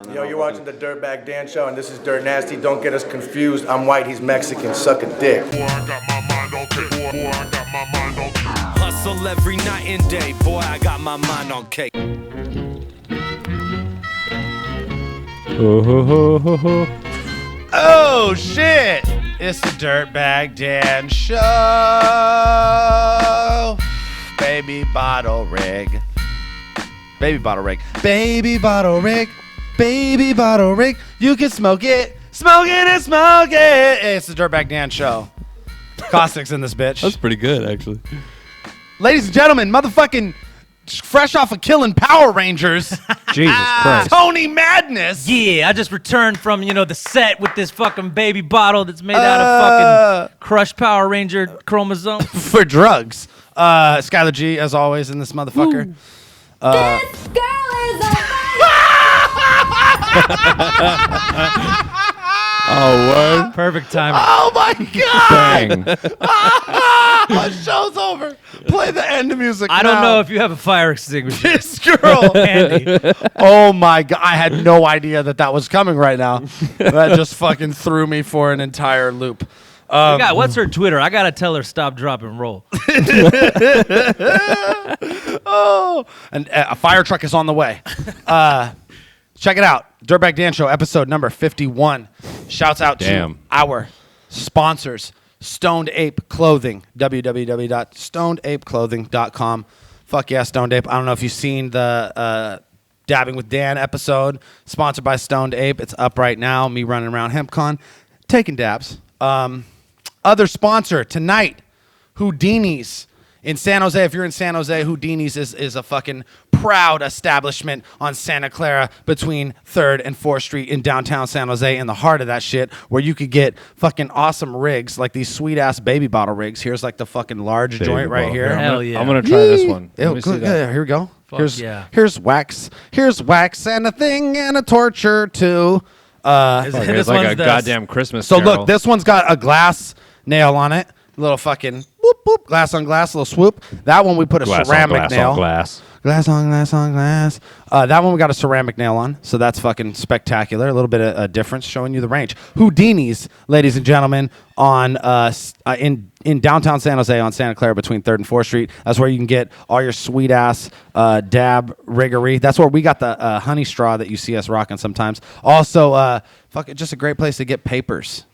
Yo, you're watching the Dirtbag Dan Show, and this is Dirt Nasty. Don't get us confused. I'm white, he's Mexican. Suck a dick. Hustle every night and day. Boy, I got my mind on cake. Oh, shit. It's the Dirtbag Dan Show. Baby bottle rig. Baby bottle rig. Baby bottle rig. Baby bottle rig. You can smoke it. Smoke it and smoke it. It's the Dirtbag Dan Show. Caustic's in this bitch. That's pretty good, actually. Ladies and gentlemen, motherfucking fresh off of killing Power Rangers. Jesus Christ. Tony Madness. Yeah, I just returned from, the set with this fucking baby bottle that's made out of fucking crushed Power Ranger chromosome. For drugs. Skylar G, as always, in this motherfucker. This girl is a Oh, word. Perfect timing. Oh, my God. Bang. My show's over. Play the end of music I don't know if you have a fire extinguisher. This girl. Handy. Oh, my God. I had no idea that was coming right now. That just fucking threw me for an entire loop. What's her Twitter? I gotta tell her stop, drop, and roll. Oh, and a fire truck is on the way. Check it out. Dirtbag Dan Show, episode number 51. Shouts out to our sponsors, Stoned Ape Clothing, www.stonedapeclothing.com. Fuck yeah, Stoned Ape. I don't know if you've seen the Dabbing with Dan episode, sponsored by Stoned Ape. It's up right now. Me running around HempCon, taking dabs. Other sponsor tonight, Houdini's in San Jose. If you're in San Jose, Houdini's is a fucking proud establishment on Santa Clara between 3rd and 4th Street in downtown San Jose, in the heart of that shit, where you could get fucking awesome rigs like these sweet ass baby bottle rigs. Here's like the fucking large joint right here. Hell yeah. I'm going to try this one. Ew, Let me see good, that. good. Here we go. Yeah. Here's wax. Here's wax and a thing and a torture too. Fuck, This it's like one's a the- goddamn Christmas So carol. look, this one's got a glass nail on it. Little fucking whoop whoop, glass on glass, little swoop. That one we put a ceramic nail. glass. Glass on glass on glass. That one we got a ceramic nail on, so that's fucking spectacular. A little bit of a difference, showing you the range. Houdini's, ladies and gentlemen, on in downtown San Jose on Santa Clara between 3rd and 4th Street. That's where you can get all your sweet ass dab riggery. That's where we got the honey straw that you see us rocking sometimes. Also, just a great place to get papers.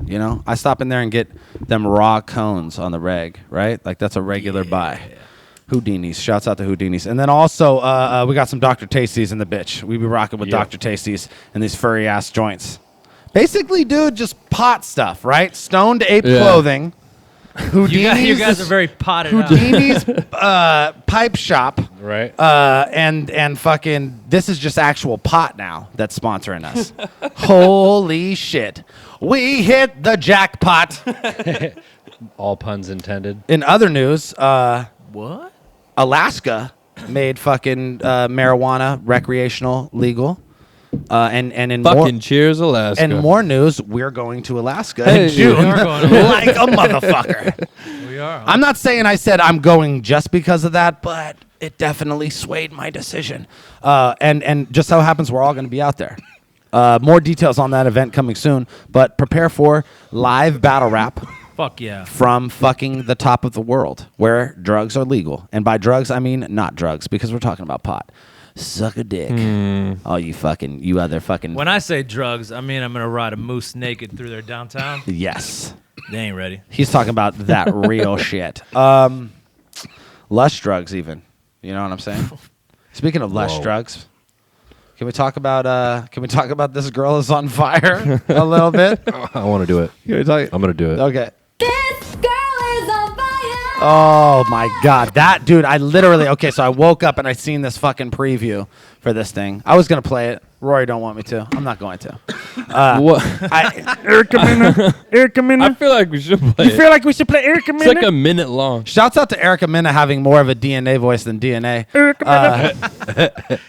I stop in there and get them raw cones on the reg, right? Like that's a regular buy. Houdini's. Shouts out to Houdini's. And then also, we got some Dr. Tasties in the bitch. We be rocking with Dr. Tasties and these furry ass joints. Basically, dude, just pot stuff, right? Stoned Ape Clothing. Houdini's. You guys are very potted out. Houdini's pipe shop. Right. And fucking, this is just actual pot now that's sponsoring us. Holy shit. We hit the jackpot. All puns intended. In other news, What? Alaska made fucking marijuana recreational legal, and in Fucking cheers, Alaska. and more news, we're going to Alaska Hey, in June, we are going to like a motherfucker. We are. I'm not saying I said I'm going just because of that, but it definitely swayed my decision. And just so happens we're all going to be out there. More details on that event coming soon, but prepare for live battle rap. Fuck yeah. From fucking the top of the world, where drugs are legal. And by drugs, I mean not drugs, because we're talking about pot. Suck a dick. Oh, you other fucking... When I say drugs, I mean I'm gonna ride a moose naked through their downtown. Yes. They ain't ready. He's talking about that real shit. Lush drugs even. You know what I'm saying? Speaking of lush drugs, can we talk about this girl is on fire a little bit? I want to do it. I'm going to do it. Okay. This girl is on fire. Oh my God, that dude! I literally so I woke up and I seen this fucking preview for this thing. I was gonna play it. Rory don't want me to. I'm not going to. What? Erica Minna. I feel like we should play You it. feel like we should play Erica Minna? It's like a minute long. Shouts out to Erica Minna having more of a DNA voice than DNA.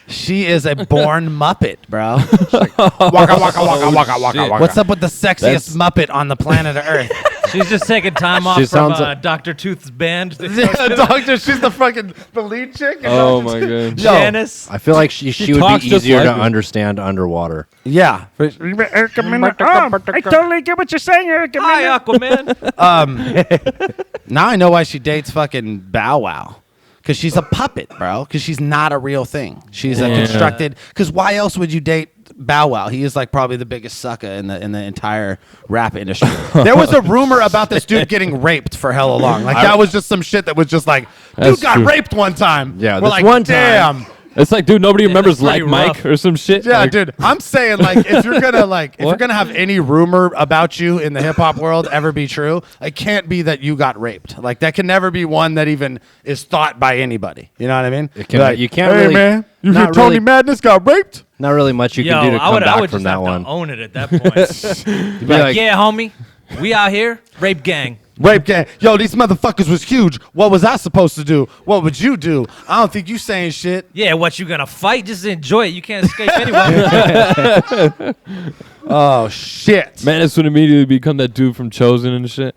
She is a born Muppet, bro. Waka, waka, waka, waka, waka, waka. What's up with the sexiest Muppet on the planet of Earth? She's just taking time off She from sounds like- Dr. Tooth's band. Yeah, doctor, she's the lead chick. in Oh Dr. my Tooth. god. Janice. I feel like she would talks be just easier like to her. understand underwater. Yeah. I totally get what you're saying, Eric. Hi, Aquaman. Now I know why she dates fucking Bow Wow. Because she's a puppet, bro. Because she's not a real thing. She's a constructed. Because why else would you date Bow Wow? He is like probably the biggest sucker in the entire rap industry. There was a rumor about this dude getting raped for hella long. Like that was just some shit that was just like, dude That's got true. raped one time. Yeah, We're this like, one time. damn. It's like, dude, nobody remembers that's Like pretty Mike rough. or some shit. Yeah, Like, dude. I'm saying like if you're gonna have any rumor about you in the hip hop world ever be true, it can't be that you got raped. Like that can never be one that even is thought by anybody. You know what I mean? It can- Like, you can't hey really- man, you not hear Tony really- Madness got raped? Not really much you Yo, can do to I come would back just from that have one. to own it at that point. Be like, Yeah, homie. We out here. Rape gang. Rape gang. Yo, these motherfuckers was huge. What was I supposed to do? What would you do? I don't think you saying shit. Yeah, what you gonna fight? Just enjoy it. You can't escape anyway. Oh shit. Madness would immediately become that dude from Chosen and shit.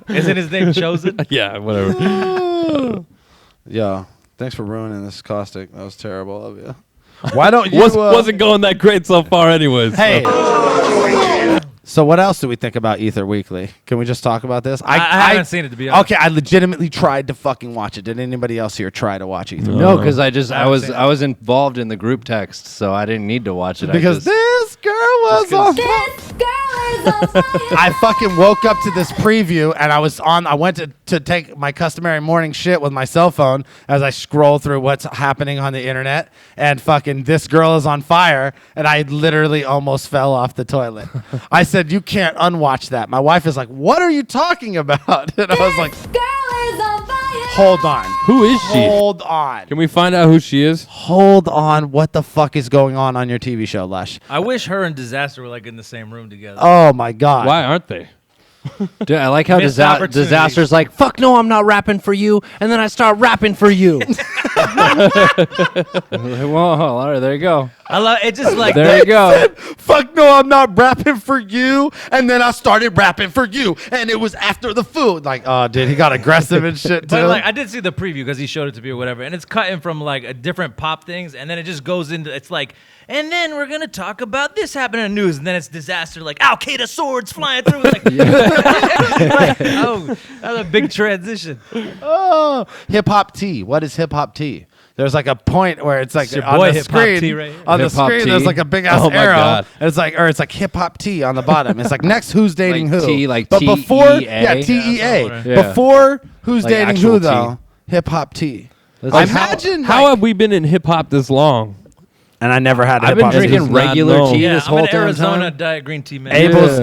Isn't his name Chosen? Yeah, whatever. Yo, thanks for ruining this caustic. That was terrible of you. Why don't you Wasn't going that great so far, anyways. Hey. So what else do we think about Ether Weekly? Can we just talk about this? I haven't seen it, to be honest. Okay, I legitimately tried to fucking watch it. Did anybody else here try to watch Ether? no, because I haven't was involved in the group text, so I didn't need to watch it. Because this girl was on. This girl is on fire. I fucking woke up to this preview and I went to take my customary morning shit with my cell phone as I scroll through what's happening on the internet, and fucking this girl is on fire, and I literally almost fell off the toilet. I said, you can't unwatch that. My wife is like, what are you talking about? And I was like, This girl is on fire. hold on. Who is she? Hold on. Can we find out who she is? Hold on. What the fuck is going on your TV show, Lush? I wish her and Disaster were like in the same room together. Oh my God. Why aren't they? Dude, I like how Missed opportunity. Disaster's like, fuck no, I'm not rapping for you, and then I start rapping for you. Whoa, all right, there you go. I love it. Just like There you go. Fuck no, I'm not rapping for you. And then I started rapping for you. And it was after the food. Like, oh, dude, he got aggressive and shit, too. But like I did see the preview because he showed it to me or whatever, and it's cutting from like a different pop things, and then it just goes into it's like, and then we're gonna talk about this happening in the news, and then it's Disaster like Al Qaeda swords flying through. Like, like, oh, that's a big transition. Oh, hip hop tea. What is hip hop tea? There's like a point where it's like It's your on boy the Hip Hop screen. Tea right here. On the Hip Hop screen, Tea? there's like a big ass Oh my arrow. God. And it's like hip hop tea on the bottom. It's like next who's dating Like who. T, like but before, TEA? yeah, Yeah, TEA. somewhere. Yeah. Before who's Like dating actual who tea. though? Hip hop tea. That's I like imagine. How like- have we been in hip hop this long? and I never had I've hip been hop. drinking It's not regular known. tea Yeah, this I'm whole an damn Arizona time. diet green tea man.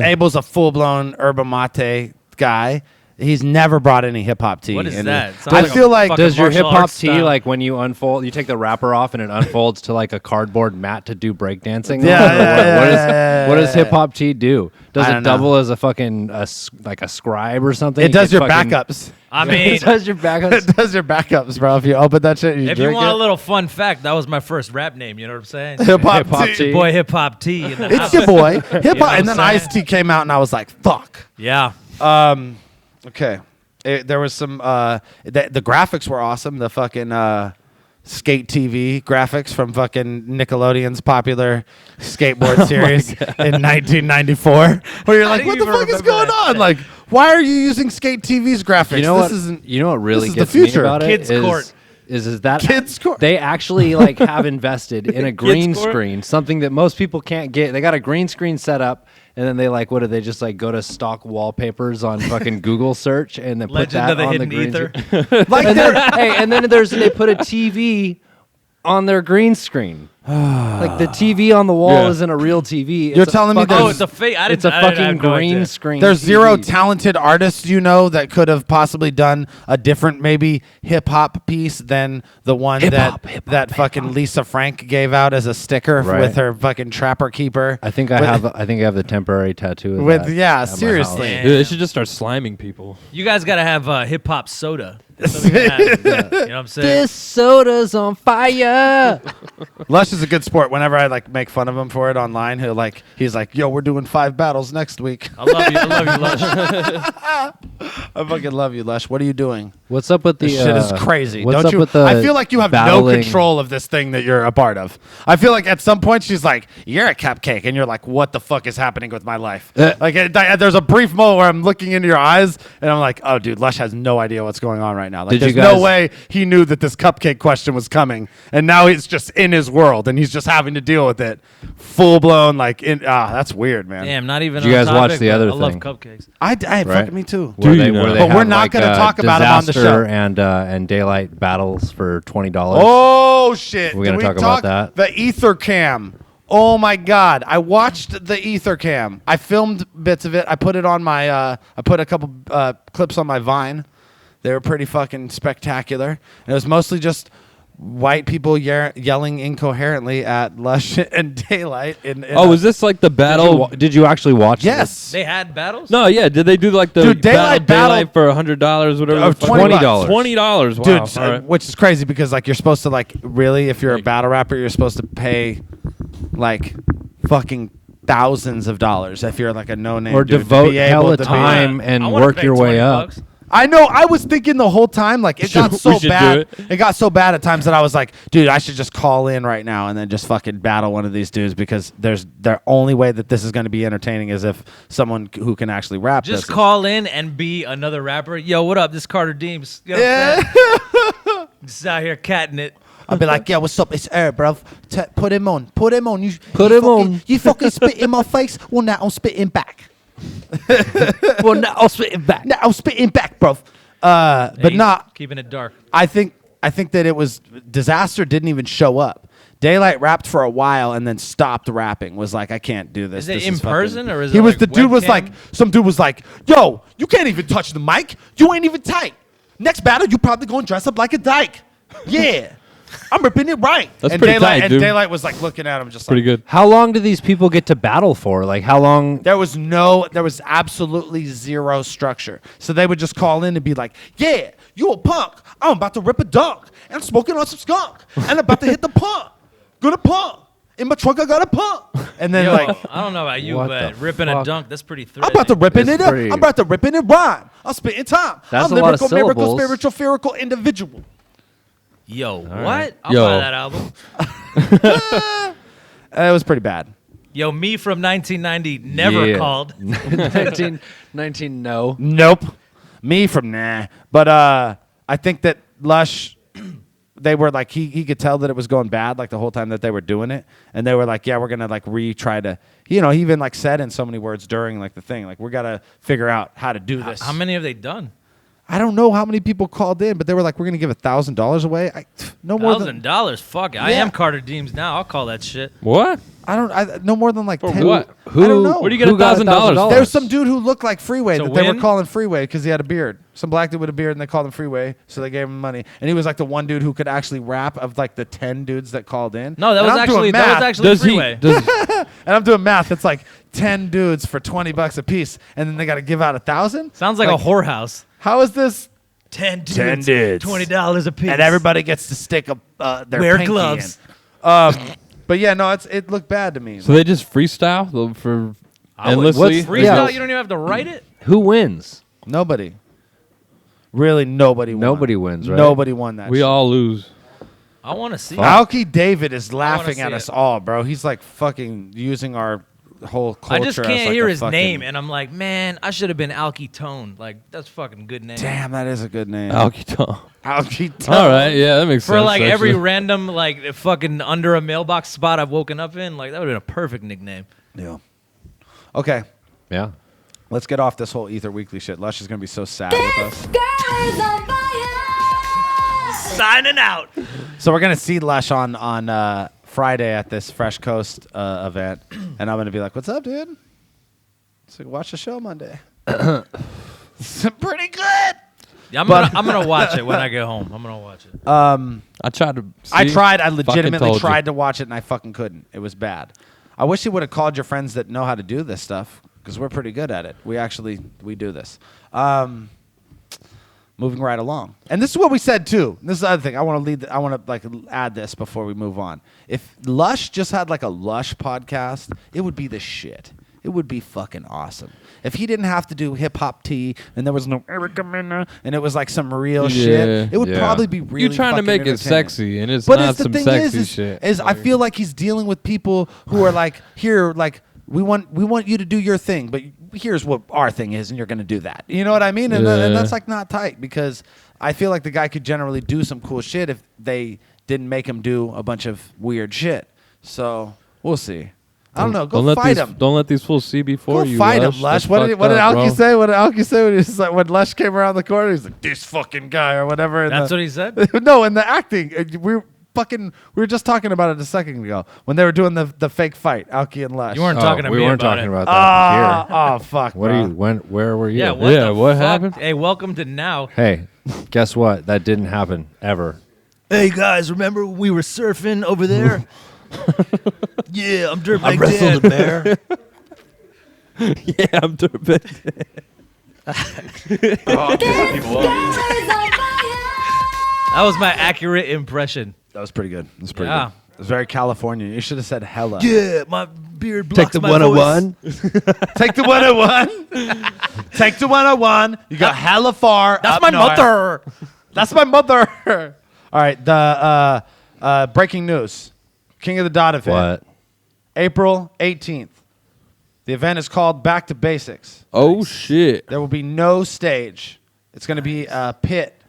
Abel's a full blown yerba mate guy. He's never brought any hip hop tea. What is in that? it. Sounds I like a feel like fucking Does your hip martial hop arts tea style. like when you unfold, you take the wrapper off and it unfolds to like a cardboard mat to do breakdancing? Yeah, on? Or yeah, what, yeah, what does yeah. hip hop tea do? Does I it don't know. double as a fucking like a scribe or something? it does You your can fucking- backups. I mean, It does your backups. It does your backups, bro. If you open that shit, and you if you drink want it. a little fun fact, that was my first rap name. You know what I'm saying? Hip hop Hip-hop tea. tea. Boy, Hip Hop Tea. In the It's house. your boy, hip know hop, what and then I'm Ice T came out, and I was like, "Fuck." Yeah. Okay, there was some. The graphics were awesome. The fucking skate TV graphics from fucking Nickelodeon's popular skateboard series in 1994, where you're like, didn't "What the even fuck is remember going that on? shit. Like, why are you using skate TV's graphics? You know this what? isn't. You know what really this is the gets future. me about it Kids is- Court. is that Kids Court. they actually like have invested in a green Court. screen, something that most people can't get. They got a green screen set up, and then they like, what do they just like go to stock wallpapers on fucking Google search and then put Legend that of the on the Hidden green Ether. screen. Like And they're then, hey, and then they put a TV on their green screen. Like the TV on the wall Yeah. isn't a real TV. You're It's a telling me fucking- Oh, there's- it's a fake. I didn't. it's a I didn't fucking have no green idea. screen. There's zero TV. talented artists you know that could have possibly done a different maybe hip hop piece than the one Hip-hop, that fucking Lisa Frank gave out as a sticker Right. with her fucking Trapper Keeper. I think I have the temporary tattoo of with that yeah, at my seriously. house. Dude, they should just start sliming people. You guys gotta have hip hop soda. Something can happen. You know what I'm saying? This soda's on fire. Lush is a good sport. Whenever I like make fun of him for it online, he's like, "Yo, we're doing 5 battles next week." I love you. I love you, Lush. I fucking love you, Lush. What are you doing? What's up with the This shit is crazy. What's Don't up you? with the I feel like you have battling- no control of this thing that you're a part of. I feel like at some point she's like, "You're a cupcake," and you're like, "What the fuck is happening with my life?" There's a brief moment where I'm looking into your eyes and I'm like, "Oh, dude, Lush has no idea what's going on right now. Like, Did you there's no guys- way he knew that this cupcake question was coming, and now he's just in his world and he's just having to deal with it, full blown. That's weird, man. Damn, not even. Did you on guys watch topic, the but other I love thing? cupcakes. I Right. fucking me too. Do you know? But we're had, not gonna talk about him on the show. Disaster and Daylight battles for $20. Oh shit! We're gonna Did we talk about that? The ether cam. Oh my god! I watched the ether cam. I filmed bits of it. I put it on my. I put a couple clips on my Vine. They were pretty fucking spectacular. And it was mostly just white people yelling incoherently at Lush and Daylight. Was this like the battle? Did you actually watch Yes. They had battles. No, yeah. Did they do like the Dude, Daylight Daylight for $100, whatever? Oh, the fuck? $20. $20. Wow. Dude, All right. which is crazy because like you're supposed to like really, if you're a battle rapper, you're supposed to pay like fucking thousands of dollars if you're like a no-name Or dude, to devote be able hella to be- time and I wanna work pay your way 20 up. bucks. I know. I was thinking the whole time, like it got We so should do bad. it. It got so bad at times that I was like, dude, I should just call in right now and then just fucking battle one of these dudes because the only way that this is going to be entertaining is if someone who can actually rap. Just does it. call in and be another rapper. Yo, what up? This is Carter Deems. You know Yeah. what I'm saying? Just out here catting it. I'll be like, yeah, what's up? It's Air, bruv. Put him on. Put him on. You Put you him fucking- on. You fucking spit in my face. Well, now I'm spitting back. Well, now I'll spit it back. Now I'm spitting back, bruv. But He's not. keeping it dark. I think that it was Disaster didn't even show up. Daylight rapped for a while and then stopped rapping. Was like, I can't do this. Is it This in fucking-" person or is he it was like the dude was webcam? like some dude was like, yo, you can't even touch the mic. You ain't even tight. Next battle, you probably gonna dress up like a dyke. Yeah, I'm ripping it right. That's and pretty Daylight, tight, and dude. Daylight was like looking at him just Pretty like, good. How long do these people get to battle for? Like, how long? There was absolutely zero structure. So they would just call in and be like, yeah, you a punk. I'm about to rip a dunk. And I'm smoking on some skunk. And I'm about to hit the pump. Gonna pump. In my trunk, I got a pump. And then Yo, like, I don't know about you, What but the ripping a fuck? dunk, that's pretty I'm threatening. about to ripping It's it up. pretty- I'm about to ripping it rhyme. I'm spitting time. That's I'm a lot of lyrical, miracle, syllables. spiritual, spherical individual. Yo, what? right. I'll Yo. buy that album. It was pretty bad. Yo, me from 1990 never Yeah. called. 19, no. Nope. Me from nah. But I think that Lush, they were like, he could tell that it was going bad like the whole time that they were doing it. And they were like, yeah, we're going to like retry to, he even like said in so many words during like the thing, like we got to figure out how to do this. How many have they done? I don't know how many people called in, but they were like, we're going to give $1,000 away. No more than, $1,000. Fuck it. I Yeah. am Carter Deems now. I'll call that shit. What? no more than like For 10. what? I don't know. Where do you get Who got $1,000? There's some dude who looked like Freeway To that they were win? calling Freeway because he had a beard. Some black dude with a beard, and they called him Freeway, so they gave him money. And he was like the one dude who could actually rap of like the 10 dudes that called in. No, that And was I'm doing actually math, Freeway. and I'm doing math. It's like 10 dudes for $20 a piece, and then they got to give out 1,000. Sounds like a whorehouse. How is this? 10 dudes. 10 dudes. $20 a piece. And everybody gets to stick their Wear pinky gloves. in. But yeah, no, it looked bad to me. So they just freestyle for I would- endlessly? Freestyle, Yeah. you don't even have to write it? Who wins? Nobody. Really, nobody won. Nobody wins, right? Nobody won that We shit. all lose. I want to see it. Alki David is laughing see at it. us all, bro. He's like fucking using our whole culture. I just as, can't like, hear a his fucking- name, and I'm like, man, I should have been Alki Tone. Like, that's a fucking good name. Damn, that is a good name. Alkiton. Alki. All right, yeah, that makes sense. For like every actually. random like fucking under a mailbox spot I've woken up in, like that would have been a perfect nickname. Yeah. Okay, Yeah. let's get off this whole Ether Weekly shit. Lush is gonna be so sad with us. Girl is on fire. Signing out. So we're gonna see Lush on Friday at this Fresh Coast event, and I'm gonna be like, "What's up, dude?" So watch the show Monday. It's pretty good. Yeah, I'm gonna watch it when I get home. I'm gonna watch it. I tried to. I see. tried. I Fucking legitimately told you. tried to watch it, and I fucking couldn't. It was bad. I wish you would have called your friends that know how to do this stuff, because we're pretty good at it. We do this. moving right along. And this is what we said too. This is the other thing. I want to like add this before we move on. If Lush just had like a Lush podcast, it would be the shit. It would be fucking awesome. If he didn't have to do hip hop tea and there was no Erica Mena and it was like some real shit, it would probably be really. You're trying to fucking make it entertaining. sexy, and it's But not the some thing sexy is, shit. Is I feel like he's dealing with people who are like, here, like we want you to do your thing, but here's what our thing is, and you're gonna do that. You know what I mean? And that's like not tight, because I feel like the guy could generally do some cool shit if they didn't make him do a bunch of weird shit. So we'll see. I don't know. Go fight him. Don't let these fools see before Go you. fight him, Lush. Lush. That's What did fucked up, Alki bro. say? What did Alki say when he was like, when Lush came around the corner? He's like, this fucking guy or whatever. in That's the- what he said? No, in the acting, we were just talking about it a second ago when they were doing the fake fight, Alki and Lush. You weren't talking to we me weren't about talking it. about that here. Oh fuck! What bro. are you? Where were you? Yeah, what the what fuck? happened? Hey, welcome to now. Hey, guess what? That didn't happen ever. Hey guys, remember when we were surfing over there? Yeah, I'm Dirtbag. I wrestled a bear. Yeah, I'm Dirtbag. That was my accurate impression. That was pretty good. That was pretty Yeah. good. It was very California. You should have said hella. Yeah, my beard blocks Take the my 101. Take the 101. Take the 101. You got hella far. That's up my north. mother. That's my mother. All right. The breaking news. King of the Dot event. What? April 18th. The event is called Back to Basics. Oh shit. There will be no stage. It's going to be a pit,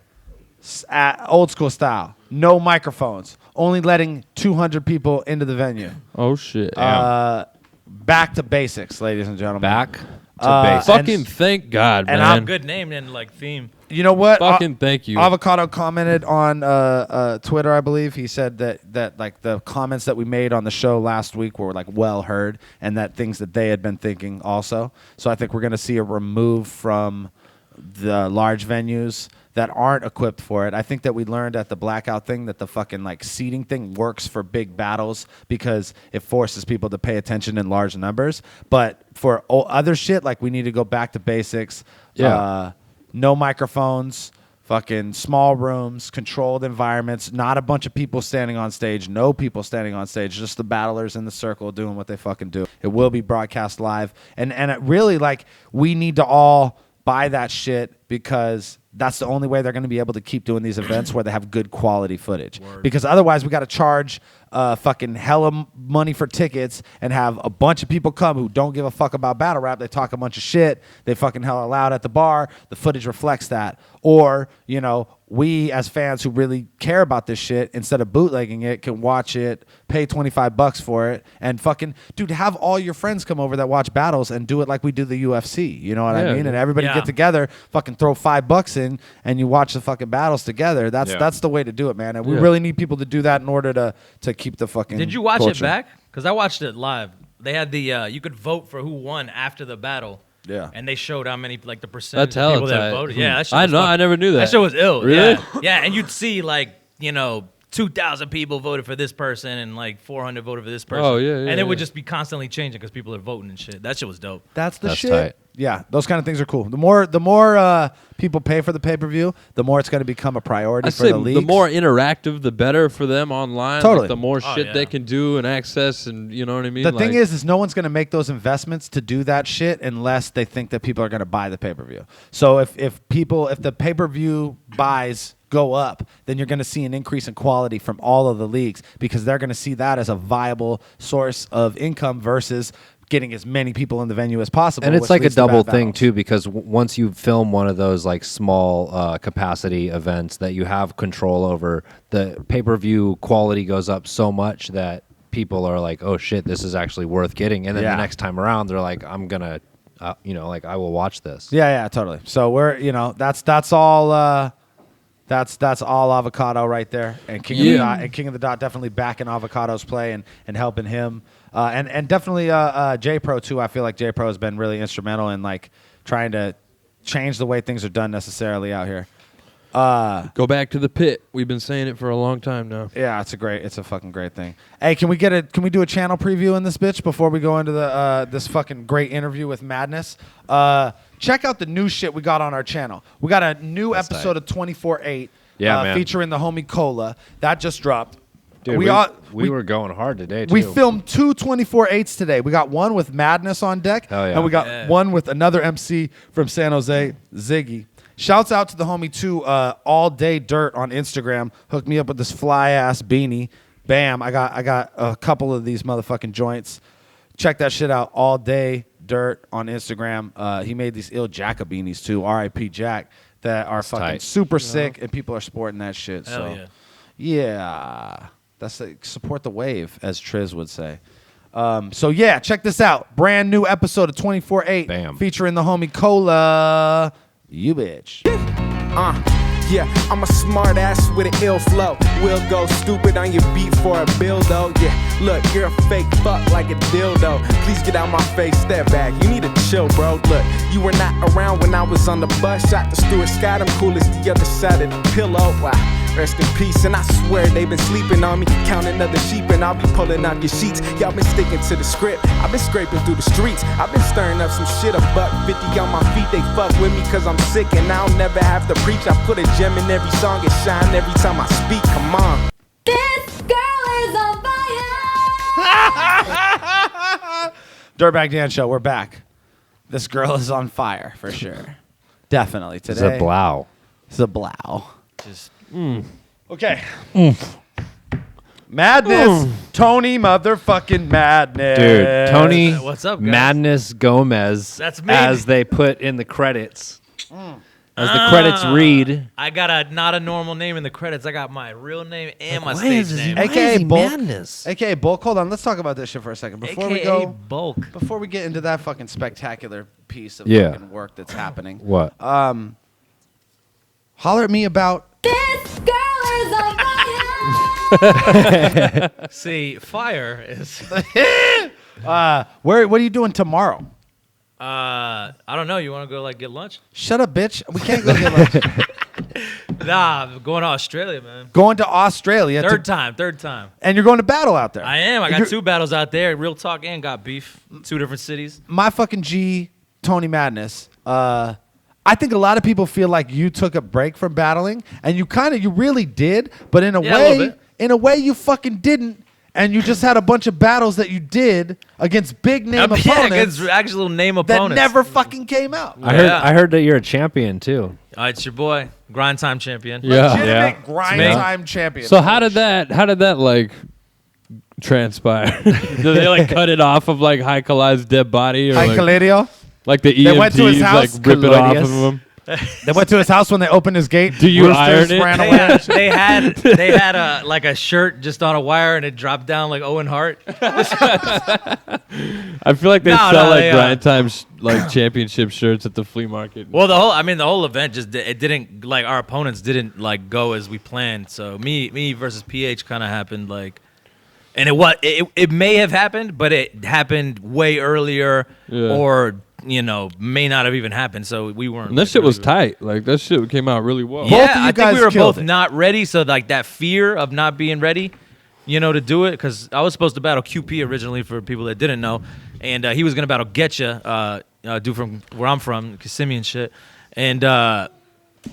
old school style. No microphones. Only letting 200 people into the venue. Oh shit. Back to Basics, ladies and gentlemen. Back to basics. Fucking thank God, and man. Good name and like theme. You know what? Fucking thank you. Avocado commented on Twitter, I believe. He said that like the comments that we made on the show last week were like well heard, and that things that they had been thinking also. So I think we're going to see a remove from the large venues that aren't equipped for it. I think that we learned at the blackout thing that the fucking like seating thing works for big battles because it forces people to pay attention in large numbers. But for other shit, like we need to go back to basics. Yeah. No microphones, fucking small rooms, controlled environments, not a bunch of people standing on stage, no people standing on stage, just the battlers in the circle doing what they fucking do. It will be broadcast live. And it really, like, we need to all buy that shit because that's the only way they're going to be able to keep doing these events where they have good quality footage. Because otherwise we got to charge fucking hella money for tickets and have a bunch of people come who don't give a fuck about battle rap. They talk a bunch of shit. They fucking hella loud at the bar. The footage reflects that. Or, you know, we as fans who really care about this shit, instead of bootlegging it, can watch it, pay $25 for it, and fucking, dude, have all your friends come over that watch battles and do it like we do the UFC. You know what I Yeah, mean? yeah. And everybody Yeah. get together, fucking throw $5 in, and you watch the fucking battles together. That's the way to do it, man. And we really need people to do that in order to keep the fucking. Did you watch culture. it back? Because I watched it live. They had the you could vote for who won after the battle. Yeah. And they showed how many, like the percentage That's of hella people that tight. voted. Yeah, that shit I was know. fucking- I never knew that. That shit was ill. Really? Yeah. Yeah, and you'd see like, 2,000 people voted for this person and like 400 voted for this person. Oh, yeah, And it would yeah. just be constantly changing because people are voting and shit. That shit was dope. That's the That's shit. tight. Yeah, those kind of things are cool. The more people pay for the pay-per-view, the more it's going to become a priority I for say the leagues. the more interactive, the better for them online. Totally. Like, the more Oh, shit yeah. they can do and access, and you know what I mean. The Like, thing is no one's going to make those investments to do that shit unless they think that people are going to buy the pay-per-view. So if the pay-per-view buys go up, then you're going to see an increase in quality from all of the leagues because they're going to see that as a viable source of income versus getting as many people in the venue as possible. And it's which like a leads to double bad thing battles. too, because once you film one of those like small capacity events that you have control over, the pay-per-view quality goes up so much that people are like, "Oh shit, this is actually worth getting." And then Yeah. the next time around, they're like, "I'm gonna, like I will watch this." Yeah, totally. So we're, that's all. That's all Avocado right there, and King of the Dot, and King of the Dot definitely backing Avocado's play and helping him, and definitely J Pro too. I feel like J Pro has been really instrumental in like trying to change the way things are done necessarily out here. Go back to the pit. We've been saying it for a long time now. Yeah, it's a fucking great thing. Hey, can we do a channel preview in this bitch before we go into the this fucking great interview with Madness? Check out the new shit we got on our channel. We got a new episode of 24/8 man. featuring the homie Cola. That just dropped. Dude, we were going hard today, too. We filmed 2 24/8s today. We got one with Madness on deck, Hell yeah. and we got one with another MC from San Jose, Ziggy. Shouts out to the homie, too, All Day Dirt on Instagram. Hooked me up with this fly-ass beanie. Bam, I got a couple of these motherfucking joints. Check that shit out, All Day Dirt on Instagram. He made these ill Jacka beanies, too, R.I.P. Jack, that are fucking tight. super sick, and people are sporting that shit. Hell so, yeah. That's support the wave, as Triz would say. So yeah, check this out. Brand new episode of 24/8 Bam. featuring the homie Cola. You bitch. Yeah, I'm a smart ass with an ill flow. We'll go stupid on your beat for a bill though. Yeah, look, you're a fake fuck like a dildo. Please get out my face, step back. You need to chill, bro. Look, you were not around when I was on the bus. Shot the Stuart Scott, I'm cool as the other side of the pillow. Wow. Rest in peace, and I swear they've been sleeping on me. Counting other sheep, and I'll be pulling out your sheets. Y'all been sticking to the script. I've been scraping through the streets. I've been stirring up some shit. $150 on my feet. They fuck with me cause I'm sick, and I'll never have to preach. I put a gem in every song and shine every time I speak. Come on. This girl is on fire. Dirtbag Dan Show, we're back. This girl is on fire for sure. Definitely today. Zablow. Zablow. Just Okay. Madness. Tony motherfucking Madness. Dude, Tony What's up, guys? Madness Gomez, That's me. as they put in the credits. As the credits read. I got not a normal name in the credits. I got my real name and my stage name. AKA Bulk. Madness? AKA Bulk. Hold on. Let's talk about this shit for a second. Before we AKA go. Bulk. Before we get into that fucking spectacular piece of Yeah. fucking work that's happening. What? Holler at me about. This girl is on fire. See, fire is. What are you doing tomorrow? I don't know. You want to go like get lunch? Shut up, bitch. We can't go get lunch. Nah, I'm going to Australia, man. Going to Australia. Third time. And you're going to battle out there. I am. I got You're- 2 battles out there. Real talk and got beef. 2 different cities. My fucking G, Tony Madness. I think a lot of people feel like you took a break from battling, and you really did, but in a little bit. way you fucking didn't, and you just had a bunch of battles that you did against big name opponents Yeah, against actual name that opponents. never fucking came out. I heard that you're a champion, too. It's your boy, Grindtime champion. Yeah. Legitimate grind Yeah. time champion. So how did that like transpire? Did they like cut it off of like High Kalai's dead body, or Hi, like, Caladio. like the They went to his EMTs house, like rip it off of Kalodius. him? They went to his house when they opened his gate. Do you Roosters iron it? ran They away. had, they had a like a shirt just on a wire and it dropped down like Owen Hart. I feel like they No, sell no, like they, grind time like championship shirts at the flea market. Well, the whole event just it didn't like our opponents didn't like go as we planned. So me versus PH kind of happened like, and it may have happened, but it happened way earlier, Yeah. or may not have even happened. So we weren't. And that like, shit was really- tight. Like that shit came out really well. Both Yeah, of you I think guys we were killed both it. not ready. So like that fear of not being ready, to do it, because I was supposed to battle QP originally for people that didn't know, and he was gonna battle Getcha, dude from where I'm from, Kissimmee and shit, and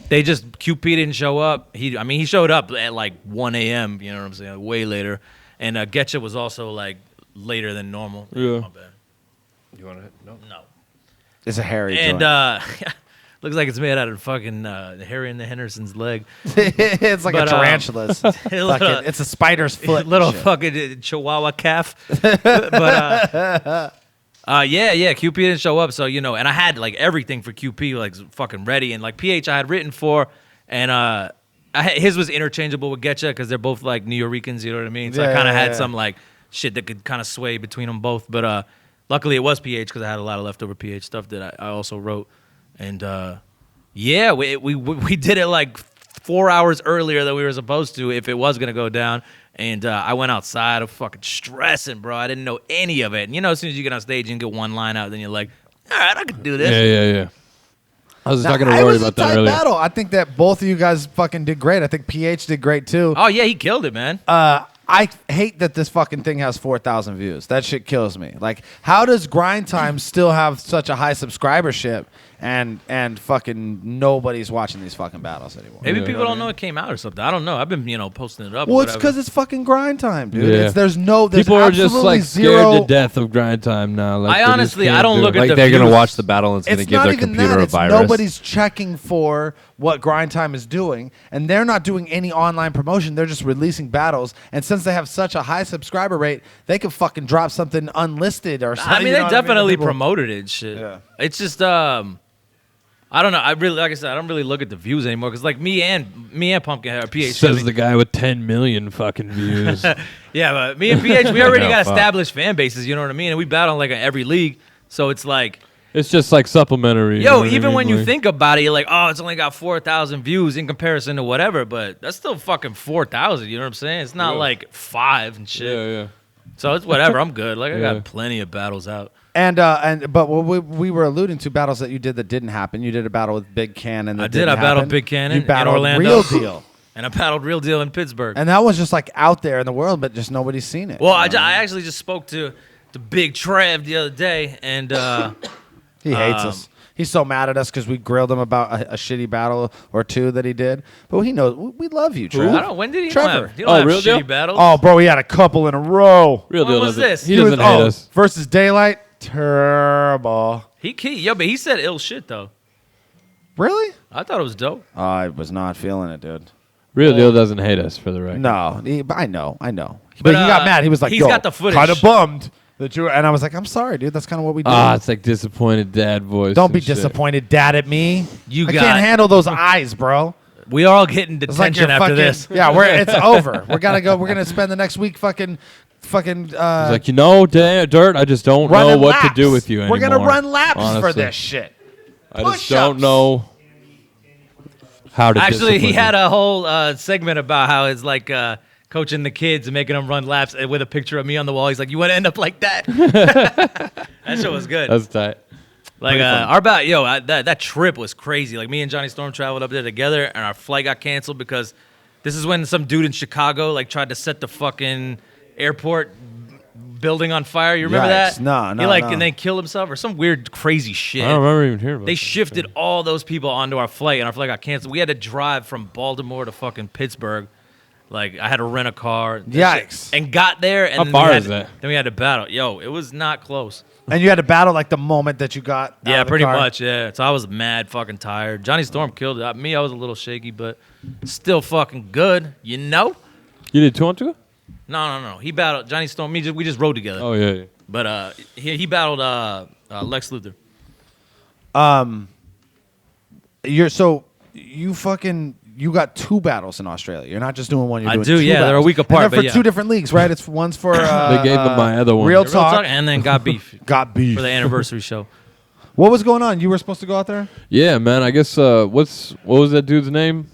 they just QP didn't show up. He showed up at like 1 a.m. You know what I'm saying? Way later, and Getcha was also like later than normal. Yeah. My bad. You want to? No. No. It's a hairy And joint. looks like it's made out of fucking Harry and the Henderson's leg. It's like but, a tarantula's. Fucking, it's a spider's foot. Little Shit. fucking chihuahua calf. But yeah, QP didn't show up, so and I had like everything for QP like fucking ready, and like PH I had written for, and his was interchangeable with Getcha because they're both like New Yorkers, you know what I mean? So I Yeah, kind of yeah, had yeah. some like shit that could kind of sway between them both, but luckily it was PH because I had a lot of leftover PH stuff that I also wrote, and yeah, we did it like 4 hours earlier than we were supposed to if it was gonna go down. And I went outside, I'm fucking stressing, bro. I didn't know any of it. And as soon as you get on stage and get one line out, then you're like, all right, I could do this. Yeah. I was Now, not going to it worry was a about that tight earlier. battle. I think that both of you guys fucking did great. I think PH did great too. Oh yeah, he killed it, man. I hate that this fucking thing has 4,000 views. That shit kills me. Like, how does Grindtime still have such a high subscribership and fucking nobody's watching these fucking battles anymore? Maybe Yeah. people don't know it came out or something. I don't know. I've been posting it up. Well, or it's whatever. because it's fucking Grindtime, dude. Yeah. There's People are just absolutely like zero. scared to death of grind time now. Like, I they just honestly- can't I don't do look it. at Like the they're gonna views. watch the battle and it's gonna It's give not their even computer that. a It's virus. nobody's checking for what Grindtime is doing, and they're not doing any online promotion. They're just releasing battles, and since they have such a high subscriber rate, they could fucking drop something unlisted or something. I mean, you they know what definitely People- promoted it and shit. Yeah. It's just I don't know. I really, like I said, I don't really look at the views anymore because like me and Pumpkinhead or PH. Says the guy with 10 million fucking views. Yeah, but me and PH, we already Yeah, got fuck. established fan bases. You know what I mean? And we battle like in every league, so it's like. It's just like supplementary. you know Yo, what I even mean? when you Like- think about it, you're like, oh, it's only got 4,000 views in comparison to whatever, but that's still fucking 4,000. You know what I'm saying? It's not Yeah. like 5 and shit. Yeah, yeah. So it's whatever. I'm good. Like I Yeah. got plenty of battles out. But what we were alluding to battles that you did that didn't happen. You did a battle with Big Cannon. That I did. didn't I battled happen. Big Cannon You in battled Orlando. Real Deal, And I battled Real Deal in Pittsburgh. and that was just like out there in the world, but just nobody's seen it. Well, you I know? actually just spoke to Big Trev the other day, and He hates us. He's so mad at us because we grilled him about a shitty battle or two that he did. But he knows we love you, Trev. I don't know, when did he Trevor. have? He don't have Real shitty Deal? battles. Oh, bro, he had a couple in a row. Real When deal was doesn't- this? He He doesn't hate us. Versus Daylight. Terrible. But he said ill shit though. Really? I thought it was dope. I was not feeling it, dude. Real deal doesn't hate us for the record. No, I know. But But, he got mad. He was like, he's "Yo, got the footage." kind of bummed that you." And I was like, "I'm sorry, dude. That's kind of what we do." It's like disappointed dad voice. Don't and be shit. disappointed, Dad, at me. You I got- can't handle those eyes, bro. We are all getting It's like detention you're after fucking, this. Yeah, it's over. We're gonna spend the next week fucking. He's like, Dirt, I just don't know running what to laps. do with you anymore. We're gonna run laps for honestly. this shit. I just Push-ups. don't know how to Actually, he discipline had you. a whole segment about how it's like coaching the kids and making them run laps with a picture of me on the wall. He's like, "You want to end up like that?" That shit was good. That's tight. Like our that trip was crazy. Like me and Johnny Storm traveled up there together, and our flight got canceled because this is when some dude in Chicago like tried to set the fucking airport building on fire. You remember Yikes. that? No, He no. and then killed himself or some weird crazy shit. I don't remember even hearing about They that. shifted all those people onto our flight, and our flight got canceled. We had to drive from Baltimore to fucking Pittsburgh. Like I had to rent a car. Yikes. And got there, and How then far we had is that? Then we had to battle. Yo, it was not close. And you had to battle like the moment that you got. out Yeah, of the pretty car. much. Yeah. So I was mad, fucking tired. Johnny Storm killed it. Me, I was a little shaky, but still fucking good. You know? You did 2-on-2? No. He battled Johnny Storm. We just rode together. Oh, yeah. But he battled Lex Luthor. You got 2 battles in Australia. You're not just doing one. You're I doing do, 2 yeah, they're a battles. week And apart, they're for but 2 yeah. different leagues, right? It's one's for They gave them my other one. Real Real talk. Talk, and then got beef Got beef for the anniversary show. What was going on? You were supposed to go out there. Yeah, man. I guess what was that dude's name?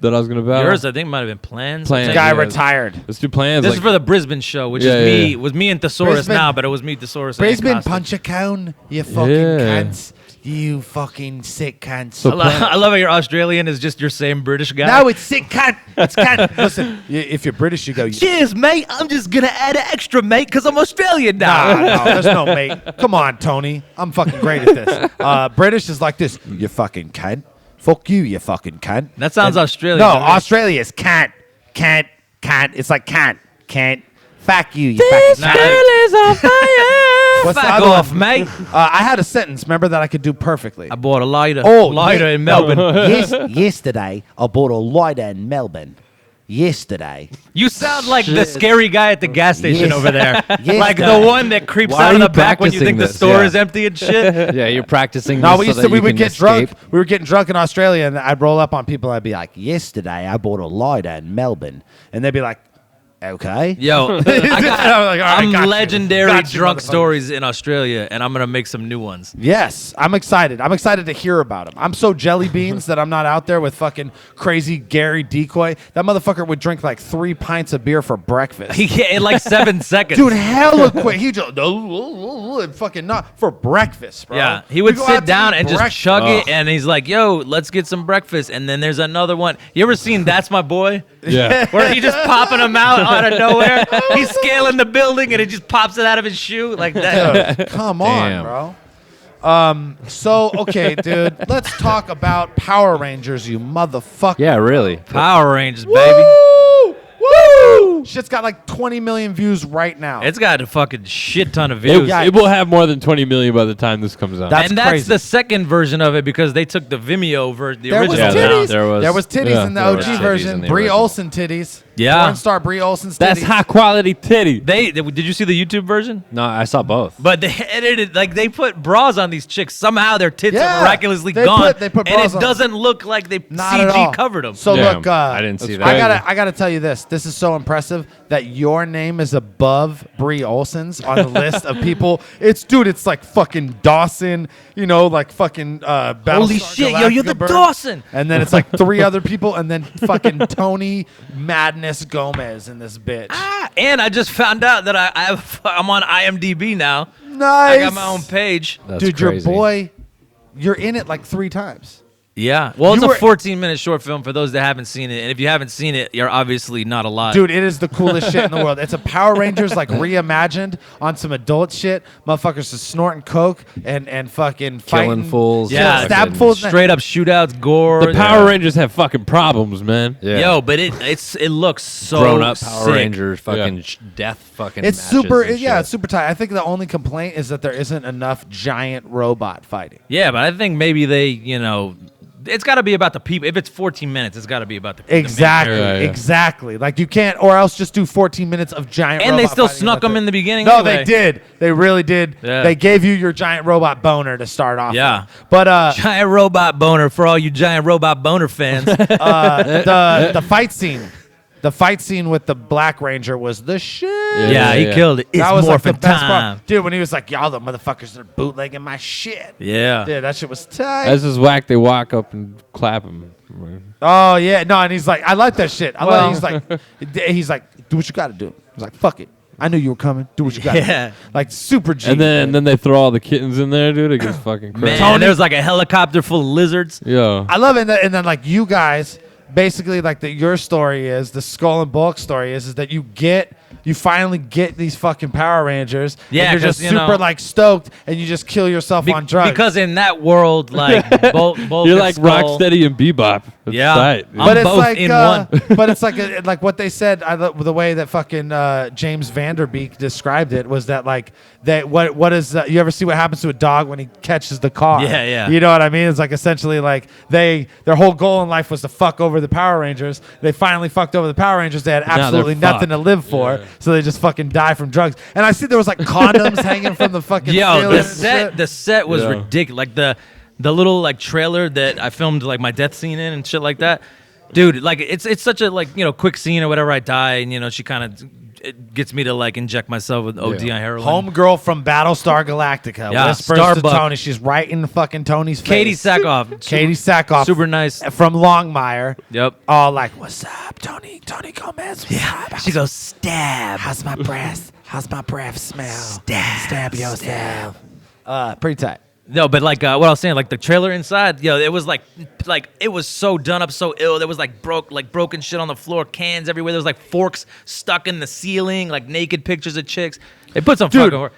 That I was gonna battle. Yours, I think, might have been Plans. Plans. The I guy think. Yeah. retired. Let's do plans. This like, is for the Brisbane show, which Yeah, is me. yeah. Was me and Thesaurus Brisbane- now, but it was me, Thesaurus, and Brisbane Costa. punch a cone. You fucking Yeah. cunts. You fucking sick cunts. So I love how your Australian is just your same British guy. no, it's sick cunt. It's cunt. Listen, if you're British, you go. Cheers, mate. I'm just gonna add an extra, mate, because I'm Australian now. No, there's no mate. Come on, Tony. I'm fucking great at this. British is like this. You fucking cunt. Fuck you, you fucking cunt. That sounds Australian. No, to me. Australia is can't. It's like can't. Fuck you, you fucking Nah, cunt. is on fire. What's the Fuck other off, one? mate. I had a sentence, remember, that I could do perfectly. I bought a lighter. Oh, lighter yeah. in Melbourne. Yesterday, I bought a lighter in Melbourne. Yesterday. You sound like the scary guy at the gas station Yes. over there. Yes, Like guy. the one that creeps Why out are of you the back when you think practicing the this? store Yeah. is empty and shit. Yeah, you're practicing. No, this we so used that to. We you would can get escape. drunk. We were getting drunk in Australia, and I'd roll up on people. And I'd be like, "Yesterday, I bought a lighter in Melbourne," and they'd be like, okay. Yo, I'm like, all right, I'm got you. legendary Got you, drunk motherfucker. stories in Australia, and I'm gonna make some new ones. Yes, I'm excited. I'm excited to hear about him. I'm so jelly beans that I'm not out there with fucking crazy Gary Decoy. That motherfucker would drink like 3 pints of beer for breakfast. In like 7 seconds. Dude, hella quick. He just and fucking not for breakfast, bro. Yeah, he would We go out sit to down eat and just breakfast. chug it, and he's like, "Yo, let's get some breakfast." And then there's another one. You ever seen That's My Boy? Yeah. Where he just popping them out of nowhere. He's scaling the building, and it just pops it out of his shoe like that. Dude, come on, Damn. bro. So okay, dude, let's talk about Power Rangers, you motherfucker. Yeah, really. Power Rangers, baby. Woo! Woo! Shit's got like 20 million views right now. It's got a fucking shit ton of views. Yeah. It will have more than 20 million by the time this comes out. That's and that's crazy. the second version of it because they took the Vimeo version, the There was original. Yeah, down. titties. there was- titties yeah, in the there was OG titties version. in the Brie original. Olsen titties. Yeah. Porn star Brie Olsen's titties. That's high quality titty. Did you see the YouTube version? No, I saw both. But they edited, like they put bras on these chicks. Somehow their tits Yeah, are miraculously they gone, put and bras it on. doesn't look like they Not at all. CG covered them. So Damn, look, I didn't see that's that. I gotta tell you this. This is so impressive that your name is above Brie Olsen's on the list of people. It's like fucking Dawson, like fucking Battlestar Holy shit, yo, you're the Galactica Burn. Dawson. And then it's like 3 other people, and then fucking Tony Madness Gomez in this bitch. And I just found out that I'm on IMDb now. Nice. I got my own page. That's Dude, crazy. your boy, you're in it like 3 times. Yeah. Well, it's You a were- 14-minute short film for those that haven't seen it. And if you haven't seen it, you're obviously not alive. Dude, it is the coolest shit in the world. It's a Power Rangers like reimagined on some adult shit. Motherfuckers is snorting coke and fucking Killing fighting fools. Yeah, stab fucking- fools. straight up shootouts, gore. The Power Rangers have fucking problems, man. Yeah. Yo, but it looks so grown up Power sick. Rangers, fucking Yeah. death, fucking. It's matches super, and yeah, shit. it's super tight. I think the only complaint is that there isn't enough giant robot fighting. Yeah, but I think maybe they, it's got to be about the people. If it's 14 minutes, it's got to be about the people. Exactly, Yeah, yeah. exactly. Like you can't, or else just do 14 minutes of giant. And they robot still fighting snuck with them it. in the beginning. No, anyway. they did. They really did. Yeah. They gave you your giant robot boner to start off. Yeah. with. But Giant robot boner for all you giant robot boner fans. the fight scene. The fight scene with the Black Ranger was the shit. yeah, he killed it. It's that was like the morphin' best time. part. Dude, when he was like, y'all the motherfuckers are bootlegging my shit. Yeah. Dude, that shit was tight. That's just whack. They walk up and clap him. Oh, yeah. No, and he's like, I like that shit. Well- He's like, do what you got to do. He's like, fuck it. I knew you were coming. Do what you got to Yeah. do. Like, super G. And then they throw all the kittens in there, dude. It gets fucking crazy. Man, there's like a helicopter full of lizards. Yo. I love it. And then like, you guys, basically, like, your story is, the Skull and Bulk story is that you finally get these fucking Power Rangers. Yeah, and you're just 'cause, you super know- like stoked, and you just kill yourself on drugs. Because in that world, like, Bulk You're and like Skull- Rocksteady and Bebop. That's Yeah. tight. I'm but it's both like, in one. but it's like what they said. The way that fucking James Vanderbeek described it was that like what is you ever see what happens to a dog when he catches the car? Yeah, yeah. You know what I mean? It's like essentially like their whole goal in life was to fuck over the Power Rangers. They finally fucked over the Power Rangers. They had Now they're absolutely nothing fucked. to live for, Yeah. so they just fucking die from drugs. And I see there was like condoms hanging from the fucking Yo, ceiling. the set was Yeah. ridiculous. Like the little like trailer that I filmed like my death scene in and shit like that. Dude, like it's such a like quick scene or whatever. I die and she kind of it gets me to like inject myself with OD on heroin. Homegirl from Battlestar Galactica Yeah, whispers to Starbuck. Tony. She's right in fucking Tony's face. Katie Sackhoff. Katie Sackhoff. Super nice. From Longmire. Yep. All like, what's up, Tony? Tony Gomez. What's up? She goes stab. How's my breath? How's my breath smell? Stab yourself. Pretty tight. No, but like what I was saying, like the trailer inside, it was like it was so done up, so ill. There was like broken shit on the floor, cans everywhere. There was like forks stuck in the ceiling, like naked pictures of chicks. They put some Dude. fucking horror.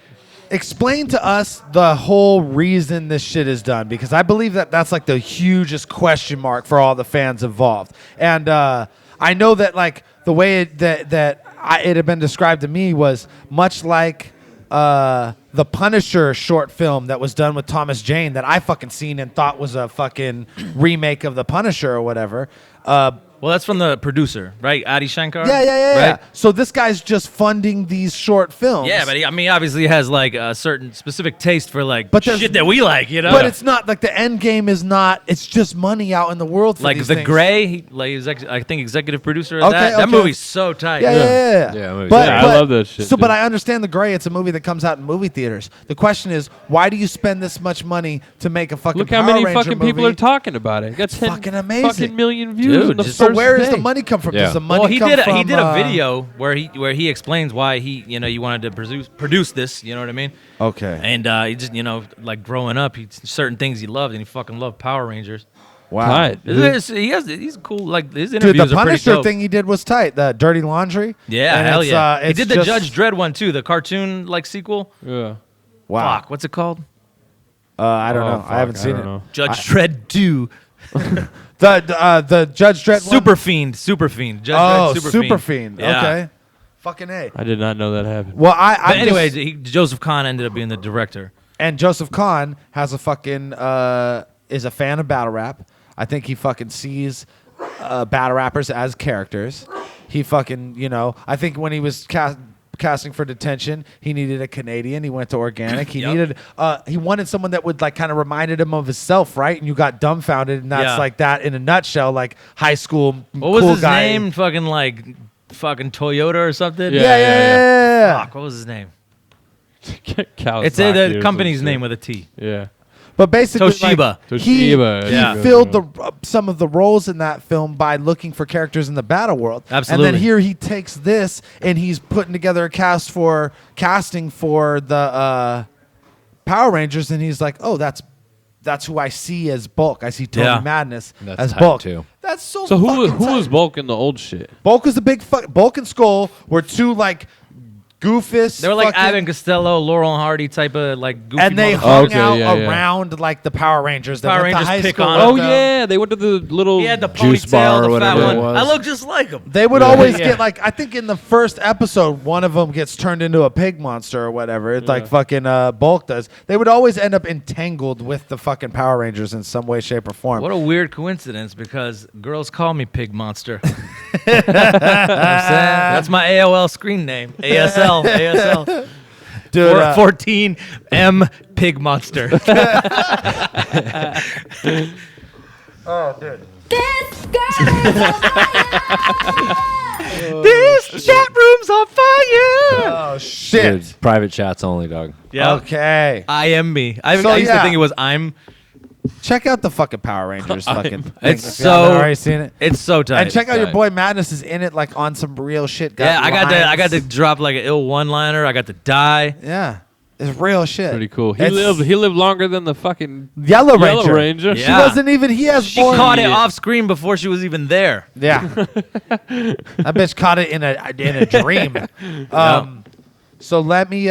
Explain to us the whole reason this shit is done, because I believe that that's like the hugest question mark for all the fans involved. And I know that like the way it had been described to me was much like the Punisher short film that was done with Thomas Jane that I fucking seen and thought was a fucking remake of the Punisher or whatever. Well, that's from the producer, right? Adi Shankar. Yeah. Right? So this guy's just funding these short films. Yeah, but he obviously has like a certain specific taste for like But there's- shit that we like, you know. But it's not like the end game is not. It's just money out in the world for like these The things. Gray. He's I think executive producer of Okay, that. That okay. movie's so tight. Yeah. Yeah, movies. But, Yeah, I but- love that shit, So, but dude. I understand The Gray. It's a movie that comes out in movie theaters. The question is, why do you spend this much money to make a fucking Look how Power many Ranger fucking movie? people are talking about it. Got 10 fucking amazing. fucking million views Dude, in the just- So first where does day. the money come from? Yeah. Does the money Well, he come did. from? He did a video where he explains why he wanted to produce this. You know what I mean? Okay. And he just like growing up, certain things he loved, and he fucking loved Power Rangers. Wow. Tight, dude. He's cool. Like his Dude, interviews the are pretty Punisher dope. thing he did was tight. The Dirty Laundry. Yeah, And hell it's, yeah. He it's did the just- Judge Dredd one too, the cartoon like sequel. Yeah. Wow. Fuck, what's it called? I don't Oh, know. fuck, I haven't seen don't it. know. Judge Dredd 2. The Judge Dredd one? Super Fiend. Judge Oh, Dredd Super Fiend. Yeah. Okay. Fucking A. I did not know that happened. Well, But I'm anyways, just- Joseph Kahn ended up being the director. and Joseph Kahn has a fucking is a fan of battle rap. I think he fucking sees battle rappers as characters. He fucking, I think when he was casting for Detention, he needed a Canadian. He went to Organic. He Yep. needed he wanted someone that would like kind of reminded him of himself, right? And you got dumbfounded, and that's Yeah. like that in a nutshell, like high school What was cool his guy. name? Fucking Toyota or something? Yeah. Fuck, what was his name? Kawasaki It's or the some company's shit. name with a T. Yeah. But basically, Toshiba. like, he Toshiba, filled some of the roles in that film by looking for characters in the battle world. Absolutely. And then here he takes this and he's putting together a casting for the Power Rangers, and he's like, oh, that's who I see as Bulk. I see Tony Yeah. Madness That's as tight, Bulk too. That's so. So who fucking was tight. Bulk in the old shit? Bulk was a big Bulk and Skull were two like goofus. They were like fucking- Ivan Costello, Laurel and Hardy type of like goofy and they motherfuckers. hung Okay, out yeah, yeah. around like the Power Rangers. They Power went to Rangers high pick school on with Oh them. yeah, they went to the little. He had the Juice ponytail, bar or the fat whatever one. it was. I look just like him. They would always Yeah. get like, I think in the first episode, one of them gets turned into a pig monster or whatever. It's like fucking Bulk does. They would always end up entangled with the fucking Power Rangers in some way, shape, or form. What a weird coincidence, because girls call me Pig Monster. You know what I'm saying? That's my AOL screen name. ASL. Dude, 14 M Pig Monster. This girl is on fire. This chat room's on fire. oh, shit. Dude, private chats only, dog. Yeah. Okay. I am me. I used yeah. to think it was I'm. Check out the fucking Power Rangers fucking thing. It's If you haven't so. already seen it. It's so tight. And check out your tight. boy Madness is in it like on some real shit. Yeah, I got lines. to drop like an ill one-liner. I got to die. Yeah. It's real shit. Pretty cool. He It's lived longer than the fucking Yellow Ranger. Yellow Ranger. She Yeah. wasn't even, he has She more. caught it off screen before she was even there. Yeah. That bitch caught it in a dream. So let me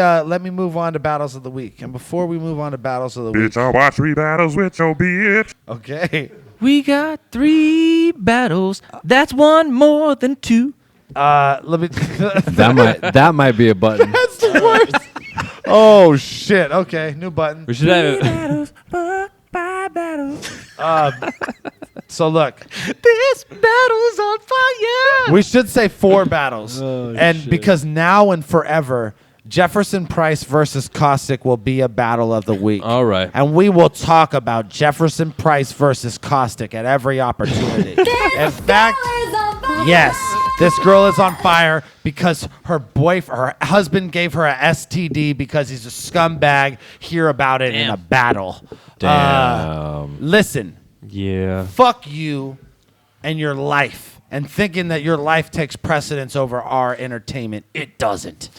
move on to battles of the week. And before we move on to battles of the week, Bitch, I watch 3 battles with your bitch. okay. We got 3 battles. That's one more than 2. Let me That might be a button. That's the worst. Oh shit. Okay, new button. We should have. So look, This battle's on fire. we should say 4 battles. Oh, and shit. because now and forever, Jefferson Price versus Caustic will be a battle of the week. All right. And we will talk about Jefferson Price versus Caustic at every opportunity. In fact, Girl is on fire. yes, this girl is on fire because her husband gave her a STD because he's a scumbag. Hear about it in Damn. a battle. Listen, Yeah. fuck you and your life. And thinking that your life takes precedence over our entertainment. It doesn't.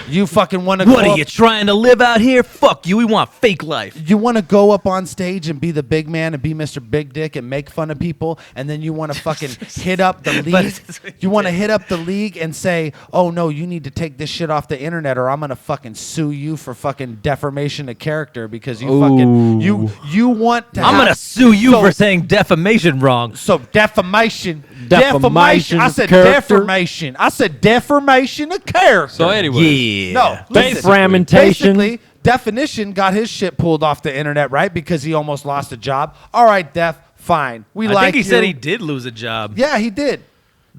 You fucking want to What are you trying to live out here? Fuck you. We want fake life. You want to go up on stage and be the big man and be Mr. Big Dick and make fun of people, and then you want to fucking hit up the league. You want to hit up the league and say, "Oh no, you need to take this shit off the internet, or I'm gonna fucking sue you for fucking defamation of character because you fucking you want to." I'm have- going to sue you So- for saying defamation wrong. So defamation. Defamation I of said character. defamation. I said defamation of character. So anyway. Yeah. No, listen. Fragmentation. Basically, Definition got his shit pulled off the internet, right? Because he almost lost a job. All right, Def, Fine. We I like think he you. said he did lose a job. Yeah, he did.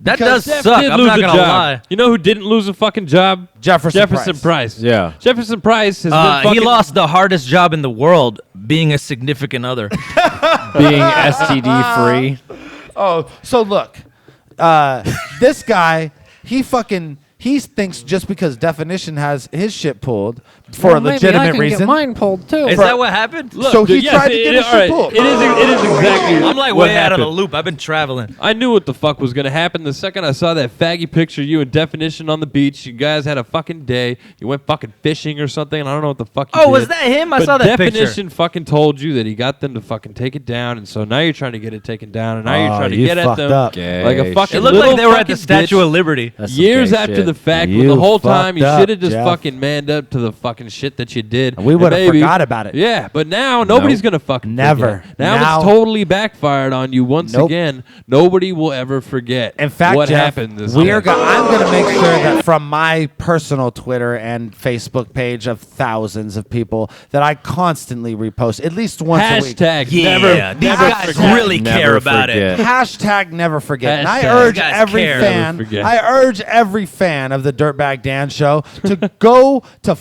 That Because does Jeff suck. did I'm lose not a gonna job. lie. You know who didn't lose a fucking job? Jefferson Price. Yeah. Jefferson Price has been He fucking lost the hardest job in the world, being a significant other. Being STD free. Oh, so look, this guy, he thinks just because Definition has his shit pulled for a legitimate reason. pulled too. Is that what happened? So he tried to get his shit pulled. It is exactly. I'm like what way out of the happened. loop. I've been traveling. I knew what the fuck was gonna happen the second I saw that faggy picture of you and Definition on the beach. You guys had a fucking day. You went fucking fishing or something. And I don't know what the fuck you did. Oh, was that him? I But saw that Definition picture. fucking told you that he got them to fucking take it down, and so now you're trying to get it taken down, and now you're trying to you get at fucked them up. like a Gay fucking. It looked like little they were at the fucking Statue bitch. of Liberty. That's some Years gay after shit. the fact, when You the whole time you fucked should have up, just Jeff. fucking manned up to the fucking shit that you did. We And would've maybe- forgot about it. Yeah, but now nobody's gonna fucking Never. forget. Now Now- it's totally backfired on you once Nope. again. Nobody will ever forget. In fact, what Jeff, happened this I'm day. going to make sure that from my personal Twitter and Facebook page of thousands of people that I constantly repost at least once a week. Hashtag Yeah, never. these never guys forget. really care Never about it. forget. Hashtag never forget. And I Hashtag. urge Guys every care. fan. Never forget. I urge every fan of the Dirtbag Dan Show to go to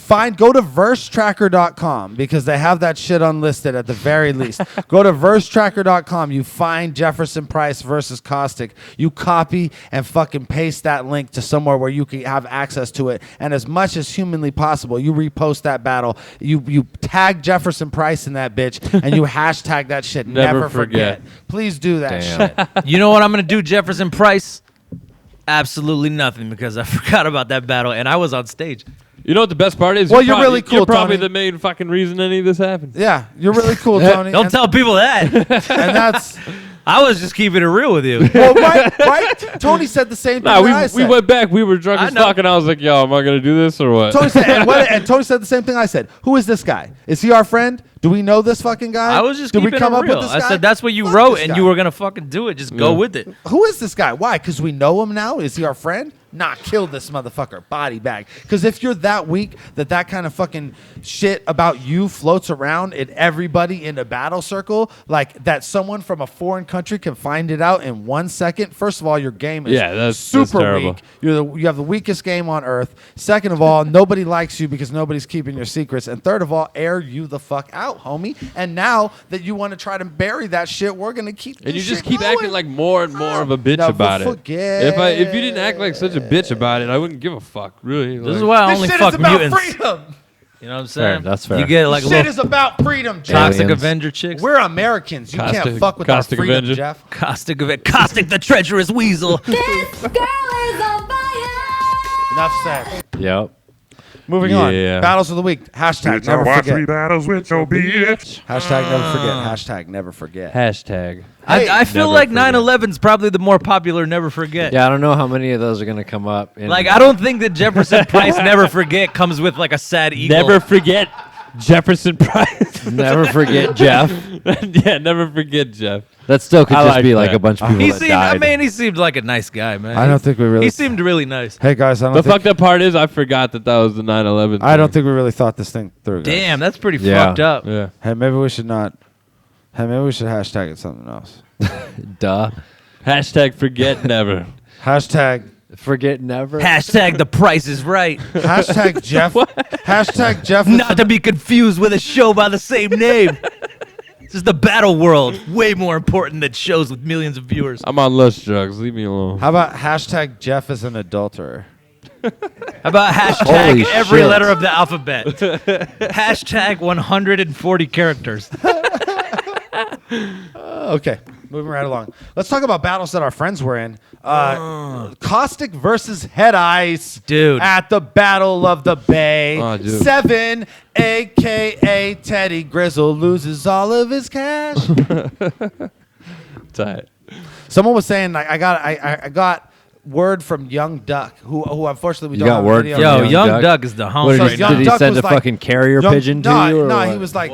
versetracker.com because they have that shit unlisted at the very least. Go to versetracker.com. You find Jefferson Price versus Caustic. You copy and fucking paste that link to somewhere where you can have access to it. And as much as humanly possible, you repost that battle. You tag Jefferson Price in that bitch and you hashtag that shit. Never Never forget. forget. Please do that Damn. shit. You know what I'm gonna do, Jefferson Price? Absolutely nothing, because I forgot about that battle and I was on stage. You know what the best part is? Well, you're really cool, You're probably Tony. the main fucking reason any of this happened. Yeah, you're really cool, Tony. Don't and, tell people that. and that's I was just keeping it real with you. well, right. Tony said the same thing. Nah, that I we said. went back. We were drunk I as know. fuck, and I was like, "Yo, am I gonna do this or what?" Tony said, and Tony said the same thing I said. Who is this guy? Is he our friend? Do we know this fucking guy? I was just Did keeping we come it up real. with this I guy? said that's what you Fuck wrote, this and guy. you were gonna fucking do it. Just go Yeah. with it. Who is this guy? Why? Because we know him now? Is he our friend? Nah, kill this motherfucker. Body bag. Because if you're that weak that kind of fucking shit about you floats around in everybody in a battle circle, like that someone from a foreign country can find it out in 1 second, first of all, your game is Yeah, that's super terrible. weak. You have the weakest game on earth. Second of all, nobody likes you because nobody's keeping your secrets. And third of all, air you the fuck out, homie. And now that you want to try to bury that shit, we're going to keep And you this just shit keep going. acting like more and more of a bitch Never about it. forget. If you didn't act like such a bitch about it, I wouldn't give a fuck. Really. This is Like- why I This only shit fuck is about mutants. freedom. You know what I'm Fair, saying? that's fair. You get like a Shit little is about freedom, Jeff. toxic Aliens. Avenger chicks. We're Americans. You can't Caustic- fuck with our Caustic freedom, Avenger. Jeff. Caustic the treacherous weasel. This girl is on fire. Enough said. Yep. Moving Yeah. on. Battles of the week. Hashtag Bitch, I never watch me forget. battles with your bitch. Hashtag never forget. Hashtag never forget. Hashtag. I feel Never like forget. 9/11's probably the more popular Never Forget. Yeah, I don't know how many of those are gonna come up. Like I don't think that Jefferson Price Never Forget comes with like a sad eagle. Never forget Jefferson Price. never forget Jeff. Yeah, never forget Jeff. That still could I just like be like that. a bunch of people He that seemed. died. I mean, he seemed like a nice guy, man. I don't think we really. He seemed really nice. Hey guys, I don't The think. fucked up part is I forgot that was the 9/11. I don't thing. think we really thought this thing through. Guys. Damn, that's pretty Yeah. fucked up. Yeah. Hey, maybe we should not. Hey, maybe we should hashtag it something else. Duh. Hashtag forget never. Hashtag. Forget never. Hashtag the price is right. Hashtag Jeff. Hashtag Jeff. Not to be confused with a show by the same name. This is the battle world. Way more important than shows with millions of viewers. I'm on Lush drugs. Leave me alone. How about hashtag Jeff is an adulterer? How about hashtag Holy every shit. letter of the alphabet? Hashtag 140 characters. Okay, moving right along. Let's talk about battles that our friends were in. Caustic versus Head Ice. Dude. At the Battle of the Bay. Oh, dude. 7, a.k.a. Teddy Grizzle, loses all of his cash. Tight. Someone was saying, like, I got word from Young Duck, who unfortunately we You don't got have a word video from Yo, of. Young Young Duck? Duck is the What home So did, right Young did he Duck send was a like- fucking carrier Young- pigeon to no, you? Or no, what? he was like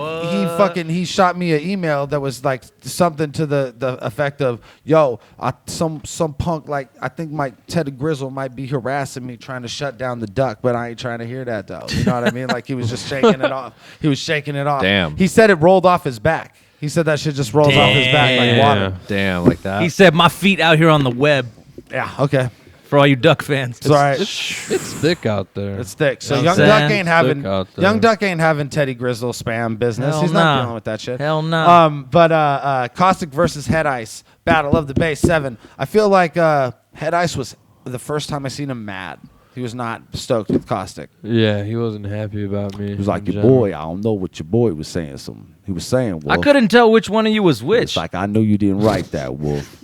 he shot me an email that was like something to the effect of, yo, some punk like I think Teddy Grizzle might be harassing me trying to shut down the Duck, but I ain't trying to hear that though. You know what I mean? Like he was just shaking it off. He was shaking it off. Damn. He said it rolled off his back. He said that shit just rolls off his back like water. Damn, like that. He said, "My feet out here on the web." Yeah. Okay. For all you Duck fans. It's all right. It's thick out there. It's thick. So You know Young what I'm Duck saying? ain't having Thick out there. Young Duck ain't having Teddy Grizzle spam business. Hell He's not nah. dealing with that shit. Hell nah. But Caustic versus Head Ice Battle of the Bay 7. I feel like Head Ice was the first time I seen him mad. He was not stoked with Caustic. Yeah, he wasn't happy about me. He was like, in "Your general. boy, I don't know what your boy was saying. He was saying, Wolf. I couldn't tell which one of you was which. It's like, I know you didn't write that, Wolf."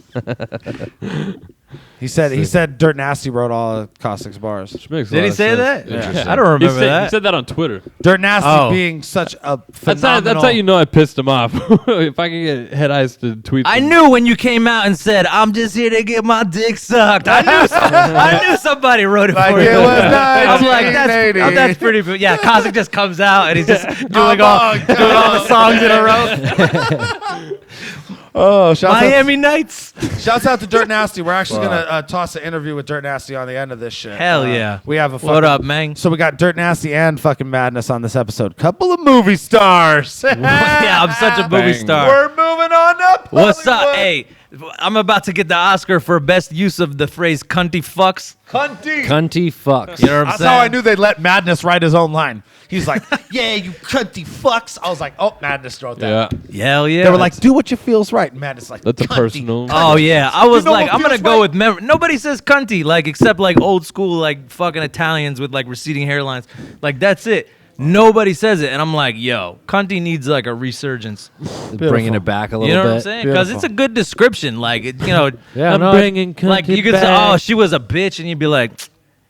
He said Dirt Nasty wrote all of Caustic's bars. Which makes a Did lot he of say sense. that? Interesting. I don't remember He that. said that on Twitter. Dirt Nasty Oh. being such a That's phenomenal. how you know I pissed him off. If I can get Head Ice to tweet. I them. knew when you came out and said, "I'm just here to get my dick sucked." I knew somebody wrote it Like for it you. was I'm like, 1980. that's pretty. Yeah, Cossack just comes out and he's just doing all the songs in a row. Oh, Miami Nights. Shouts out to Dirt Nasty. We're actually gonna toss an interview with Dirt Nasty on the end of this shit. Hell yeah. We have a fucking, What up, man? So we got Dirt Nasty and fucking Madness on this episode. Couple of movie stars. Yeah, I'm such a movie star. We're moving on up. What's up? Hollywood. Hey, I'm about to get the Oscar for best use of the phrase "cunty fucks." Cunty. Cunty fucks. You know what I'm That's saying? how I knew they'd let Madness write his own line. He's like, "Yeah, you cunty fucks." I was like, "Oh, Madness wrote that." Yeah, Hell yeah. They were like, "Do what you feels right." And Madness like, that's a "Cunty." personal. Oh yeah, I was You know like, what I'm gonna feels go right? with memory. Nobody says cunty, like except like old school, like fucking Italians with like receding hairlines. Like that's it. Nobody says it, and I'm like, yo, cunty needs like a resurgence. Bringing it back a little You know bit. what I'm saying? Because it's a good description. Like it, you know, Yeah, I'm no, bringing like you cunty could say, back. oh, she was a bitch, and you'd be like,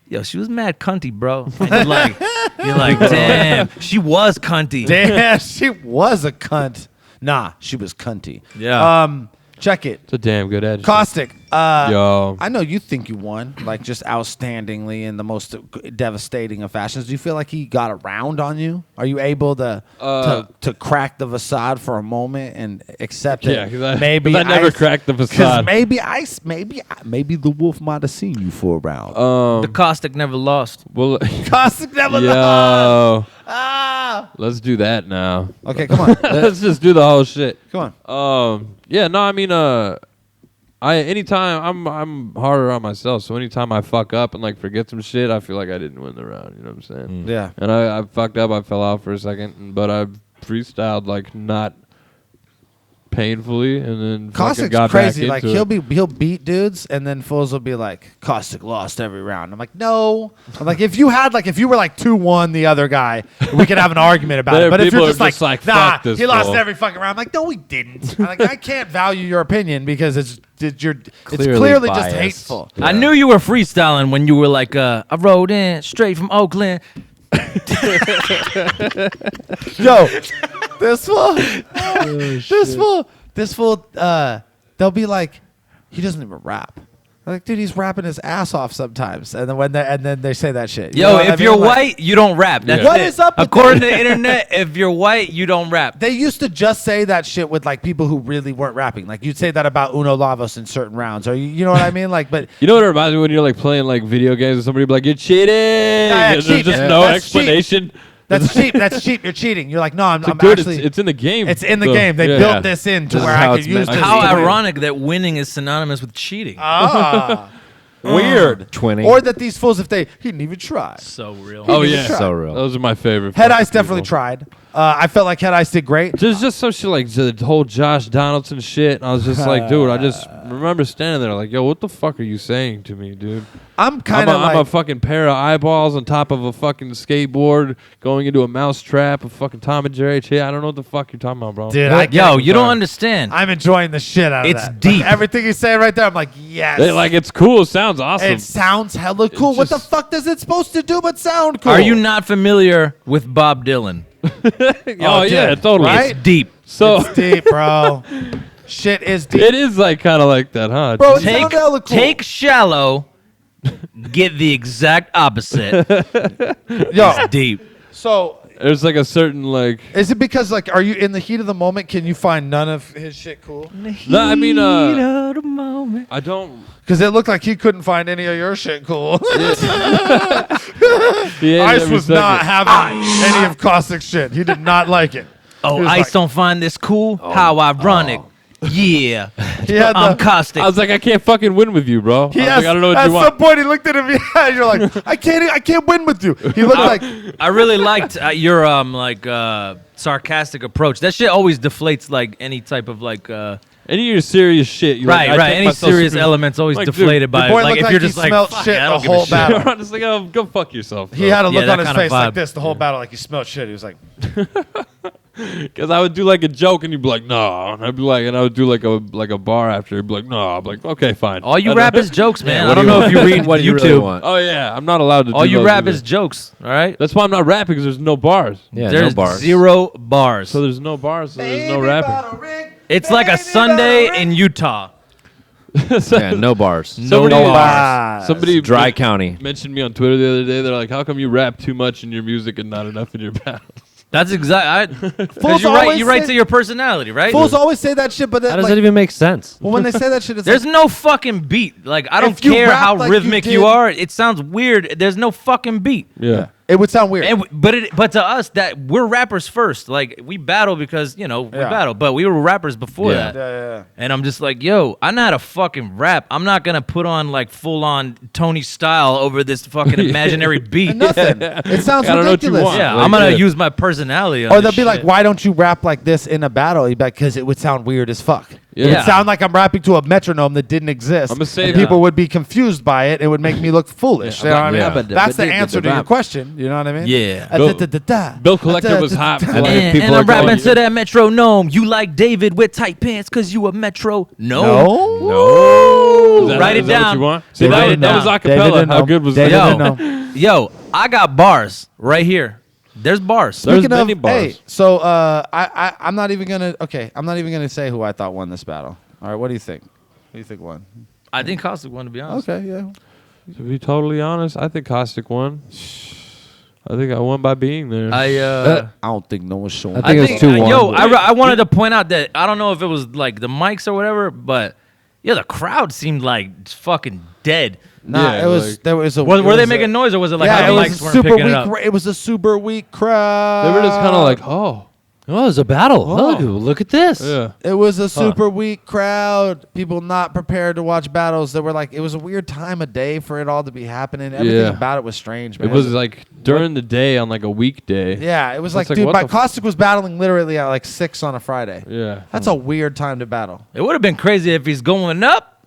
yo, she was mad cunty, bro. And you're like, damn, she was cunty. Damn, she was a cunt. Nah, she was cunty. Yeah. Check it. It's a damn good edge. Caustic. Yo. I know you think you won, like just outstandingly in the most devastating of fashions. Do you feel like he got around on you? Are you able to crack the facade for a moment and accept Yeah, it? 'cause I never Ice- cracked the 'cause facade. maybe the wolf might have seen you for a round. The caustic never lost. Well, Caustic never lost. yo, Ah. let's do that now. Okay, come on, Let's just do the whole shit. come on. Yeah, no, I mean, anytime I'm harder on myself, so anytime I fuck up and like forget some shit, I feel like I didn't win the round. You know what I'm saying? Yeah. And I fucked up. I fell out for a second, but I freestyled like not painfully, and then fucking Caustic's got crazy. back Like into he'll beat dudes, and then fools will be like, Caustic lost every round. I'm like, no. I'm like, if you were like 2-1 the other guy, we could have an argument about There it. But if people you're are just like, just like, nah, fuck this he lost fool. every fucking round. I'm like, no, he didn't. I'm like, I can't value your opinion because it's Clearly clearly just biased. hateful. Yeah. I knew you were freestyling when you were like, I rode in straight from Oakland. Yo, this fool, they'll be like, he doesn't even rap. I'm like, dude, he's rapping his ass off sometimes, and then they say that shit. You know Yo, what I if mean? you're Like, white, you don't rap. That's What it. is up with According that? to the internet, if you're white, you don't rap. They used to just say that shit with like people who really weren't rapping. Like you'd say that about Uno Lavos in certain rounds, or you know what I mean? Like, but You know what it reminds me when you're like playing like video games and somebody be like, "You're cheating," yeah, and cheat. there's just Yeah. no That's cheap. explanation. that's cheap. That's cheap. You're cheating. You're like, no, I'm Like, dude, actually. it's in the game. It's in the So, game. They yeah. built this in to This is where how I it's could use meant to this. be. How to win. ironic that winning is synonymous with cheating. Ah. Weird. Twinning. Or that these fools, if he didn't even try. So real. Oh He yeah, tried. So real. Those are my favorite. Head fucking Ice definitely people. tried. I felt like Head Ice did great. There's just some shit like the whole Josh Donaldson shit. And I was just like, dude, I just remember standing there like, yo, what the fuck are you saying to me, dude? I'm kind of I'm like a fucking pair of eyeballs on top of a fucking skateboard going into a mouse trap, a fucking Tom and Jerry chair. I don't know what the fuck you're talking about, bro. dude. I Yo, can't you don't confirm. understand. I'm enjoying the shit out of It's that. deep. Like, everything he's saying right there, I'm like, yes. Like it's cool. It sounds awesome. It sounds hella cool. What the just- fuck is it supposed to do but sound cool? Are you not familiar with Bob Dylan? oh yeah, dude, totally. right? It's deep. So It's deep, bro. Shit is deep. it is like kind of like that, huh? Bro, it Take sounded hella cool. take shallow, get the exact opposite. Yo, Deep. so There's like a certain like. is it because like are you in the heat of the moment? Can you find none of his shit cool? No, I mean, Heat of the moment. I don't. Because it looked like he couldn't find any of your shit cool. Yeah, Ice every was second. not having any of Caustic's shit. He did not like it. Oh, He was ice like- don't find this cool? How ironic. Yeah. He had I'm the- caustic. I was like, I can't fucking win with you, bro. I was like, I don't know what at you want. some point, he looked at him. And you're like, I can't win with you. He looked like. I really liked your sarcastic approach. That shit always deflates like any type of like Any of your serious shit. You're right, like, I right. take Any myself serious super- elements always Like, dude, deflated by your boy like looked if like you're he just like smelled fuck shit it, I the don't give a whole shit. battle. You're honestly go fuck yourself. He had a look that on his kind of face like vibe. this the whole battle, like he smelled shit. He was like, Because I would do like a joke and you'd be like, no. And I'd be like, and I would do like a bar after. You'd be like, no. I'm like, okay, fine. All you And rap then- is jokes, man. what I do don't you know if want? you read What do you YouTube. really want? Oh yeah, I'm not allowed to. All do you those rap either. is jokes, all right? That's why I'm not rapping because there's no bars. Yeah, There's no bars. 0 bars. So there's no bars. So there's no rapping. It's like a Sunday in Utah. Yeah, no bars. No bars. Somebody Dry county. mentioned me on Twitter the other day. They're like, "How come you rap too much in your music and not enough in your battles?" That's exactly. Fools You always write say- to your personality, right? fools always say that shit, but How then, does like, that even make sense? well, when they say that shit, it's There's like, no fucking beat. Like I don't If you care rap how like you rhythmic did- you are. It sounds weird. There's no fucking beat. Yeah. it would sound weird. And but to us that we're rappers first. Like we battle because we Yeah. battle, but we were rappers before Yeah. that. yeah. And I'm just like, yo, I know how to fucking rap. I'm not gonna put on like full on Tony style over this fucking imaginary beat. Nothing. It sounds I don't know what you ridiculous. want. Yeah, Like, I'm gonna yeah. use my personality. On Or this they'll be like, shit. why don't you rap like this in a battle? You'd be like, because it would sound weird as fuck. It Yeah. would sound like I'm rapping to a metronome that didn't exist. I'ma say and that. people would be confused by it. It would make me look foolish. You know what I mean? Yeah. That's the answer to your question. You know what I mean? Yeah. Bill Collector was hot. for, And like, then And people I'm are calling rapping you- to that metronome. You like David with tight pants because you a metro? No. No. Is that- Write is it that what down. you want? See, Write that, it that was down. David acapella. didn't How know. good was David that? didn't know. Yo, I got bars right here. There's bars. There's Speaking many of, bars. hey, so I'm not even gonna say who I thought won this battle. All right, what do you think? Who do you think won? I think Caustic won, to be honest. Okay, yeah. To be totally honest, I think Caustic won. I think I won by being there. I don't think no one's showing. I think it was 2-1. Yo, I wanted to point out that I don't know if it was like the mics or whatever, but yeah, the crowd seemed like fucking dead. Nah, Yeah, it was like- there was a. Were it they was making a, noise or was it like yeah, the it was mics a weren't super picking weak. it up? It was a super weak crowd. they were just kind of like, oh, Oh, it's a battle. Oh, look at this. yeah. It was a super weak crowd. People not prepared to watch battles. They were like, it was a weird time of day for it all to be happening. Everything Yeah. about it was strange, man. It was like during the day on like a weekday. yeah, it was like, It's like, dude, what my the Caustic was battling literally at like 6 on a Friday. Yeah. That's a weird time to battle. It would have been crazy if he's going up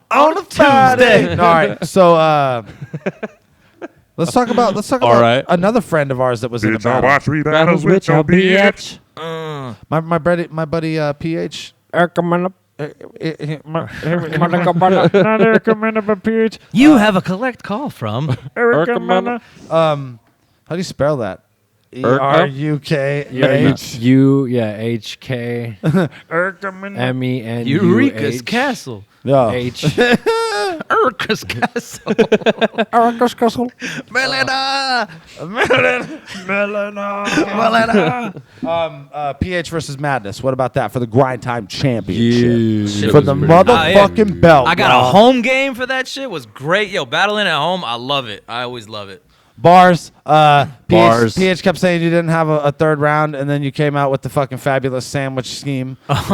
On a Tuesday. All right, so let's talk about All right. another friend of ours that was in the Bitch, I battle. watch three battles with your bitch. My buddy PH. You have a collect call from. How do you spell that? ERUK. HK MENUH. Eureka's Castle. Yeah. Eureka's Castle. Melena. PH versus Madness. What about that for the Grindtime Championship? Yeah. For the motherfucking belt. I got bro. a home game for that shit. Was great. Yo, battling at home, I love it. I always love it. Bars. Bars. PH kept saying you didn't have a third round, and then you came out with the fucking fabulous sandwich scheme. Oh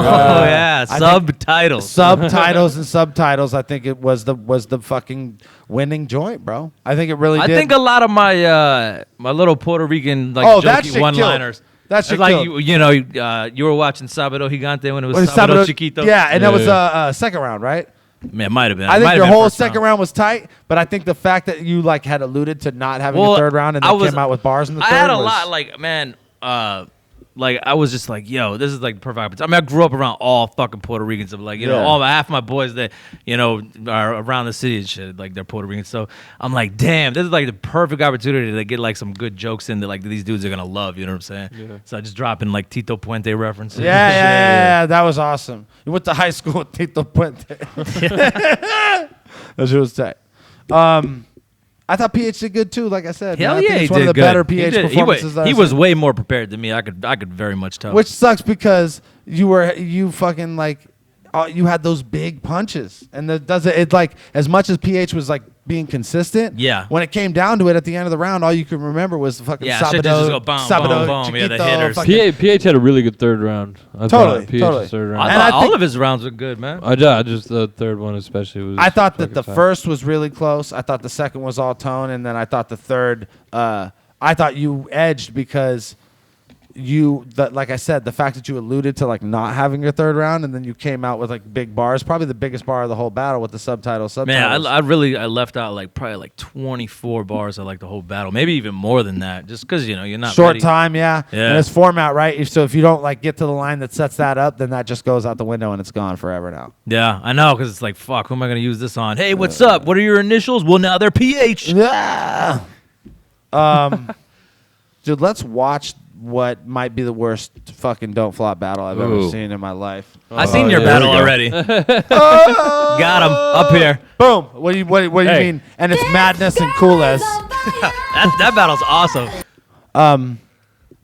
yeah, I think- subtitles. Subtitles and subtitles. I think it was the fucking winning joint, bro. I think it really I did. think a lot of my my little Puerto Rican like Oh, that shit jokey killed. one-liners. That shit like killed. you were watching Sábado Gigante when it was When Sábado Sábado- Chiquito. Yeah, and that was Yeah. second round, right? Man, it might have been. I It think might your have been whole first second round was tight, but I think the fact that you like had alluded to not having Well, a third round and I then was- came out with bars in the I third had a was- lot, like, man, like I was just like, yo, this is like the perfect opportunity. I mean, I grew up around all fucking Puerto Ricans. Of like, you know, Yeah. all half my boys that are around the city and shit, like they're Puerto Ricans. So I'm like, damn, this is like the perfect opportunity to get like some good jokes in that like these dudes are gonna love. You know what I'm saying? Yeah. So I just drop in like Tito Puente references. Yeah, that was awesome. You went to high school with Tito Puente. That shit was tight. I thought PH did good too. Like I said, Hell man. I think yeah, he it's one did of the good. better He PH did- performances. that He I've was seen. way more prepared than me. I could very much tell. Which sucks because you fucking like you had those big punches, and that does it. It like as much as PH was like being consistent. Yeah. When it came down to it at the end of the round, all you could remember was the fucking Yeah, shit just go boom, boom, boom. Yeah, the hitters. PH had a really good third round. I Totally, thought PH's totally. third round. I thought all of his rounds were good, man. I just the third one especially was. I thought that fucking the fast. first was really close. I thought the second was all tone, and then I thought the third. I thought you edged because like I said, the fact that you alluded to like not having your third round, and then you came out with like big bars, probably the biggest bar of the whole battle with the subtitles. Man, I left out like probably like 24 bars of like the whole battle, maybe even more than that, just because you're not short ready. time, yeah. Yeah. And it's format, right? So if you don't like get to the line that sets that up, then that just goes out the window and it's gone forever now. Yeah, I know, because it's like, fuck, who am I gonna use this on? Hey, what's up? What are your initials? Well, now they're PH. Yeah. Dude, let's watch what might be the worst fucking don't flop battle I've ever seen in my life. I seen your yeah, battle there already. Got him up here. Boom. What do you mean? And it's madness and cool as. That battle's awesome.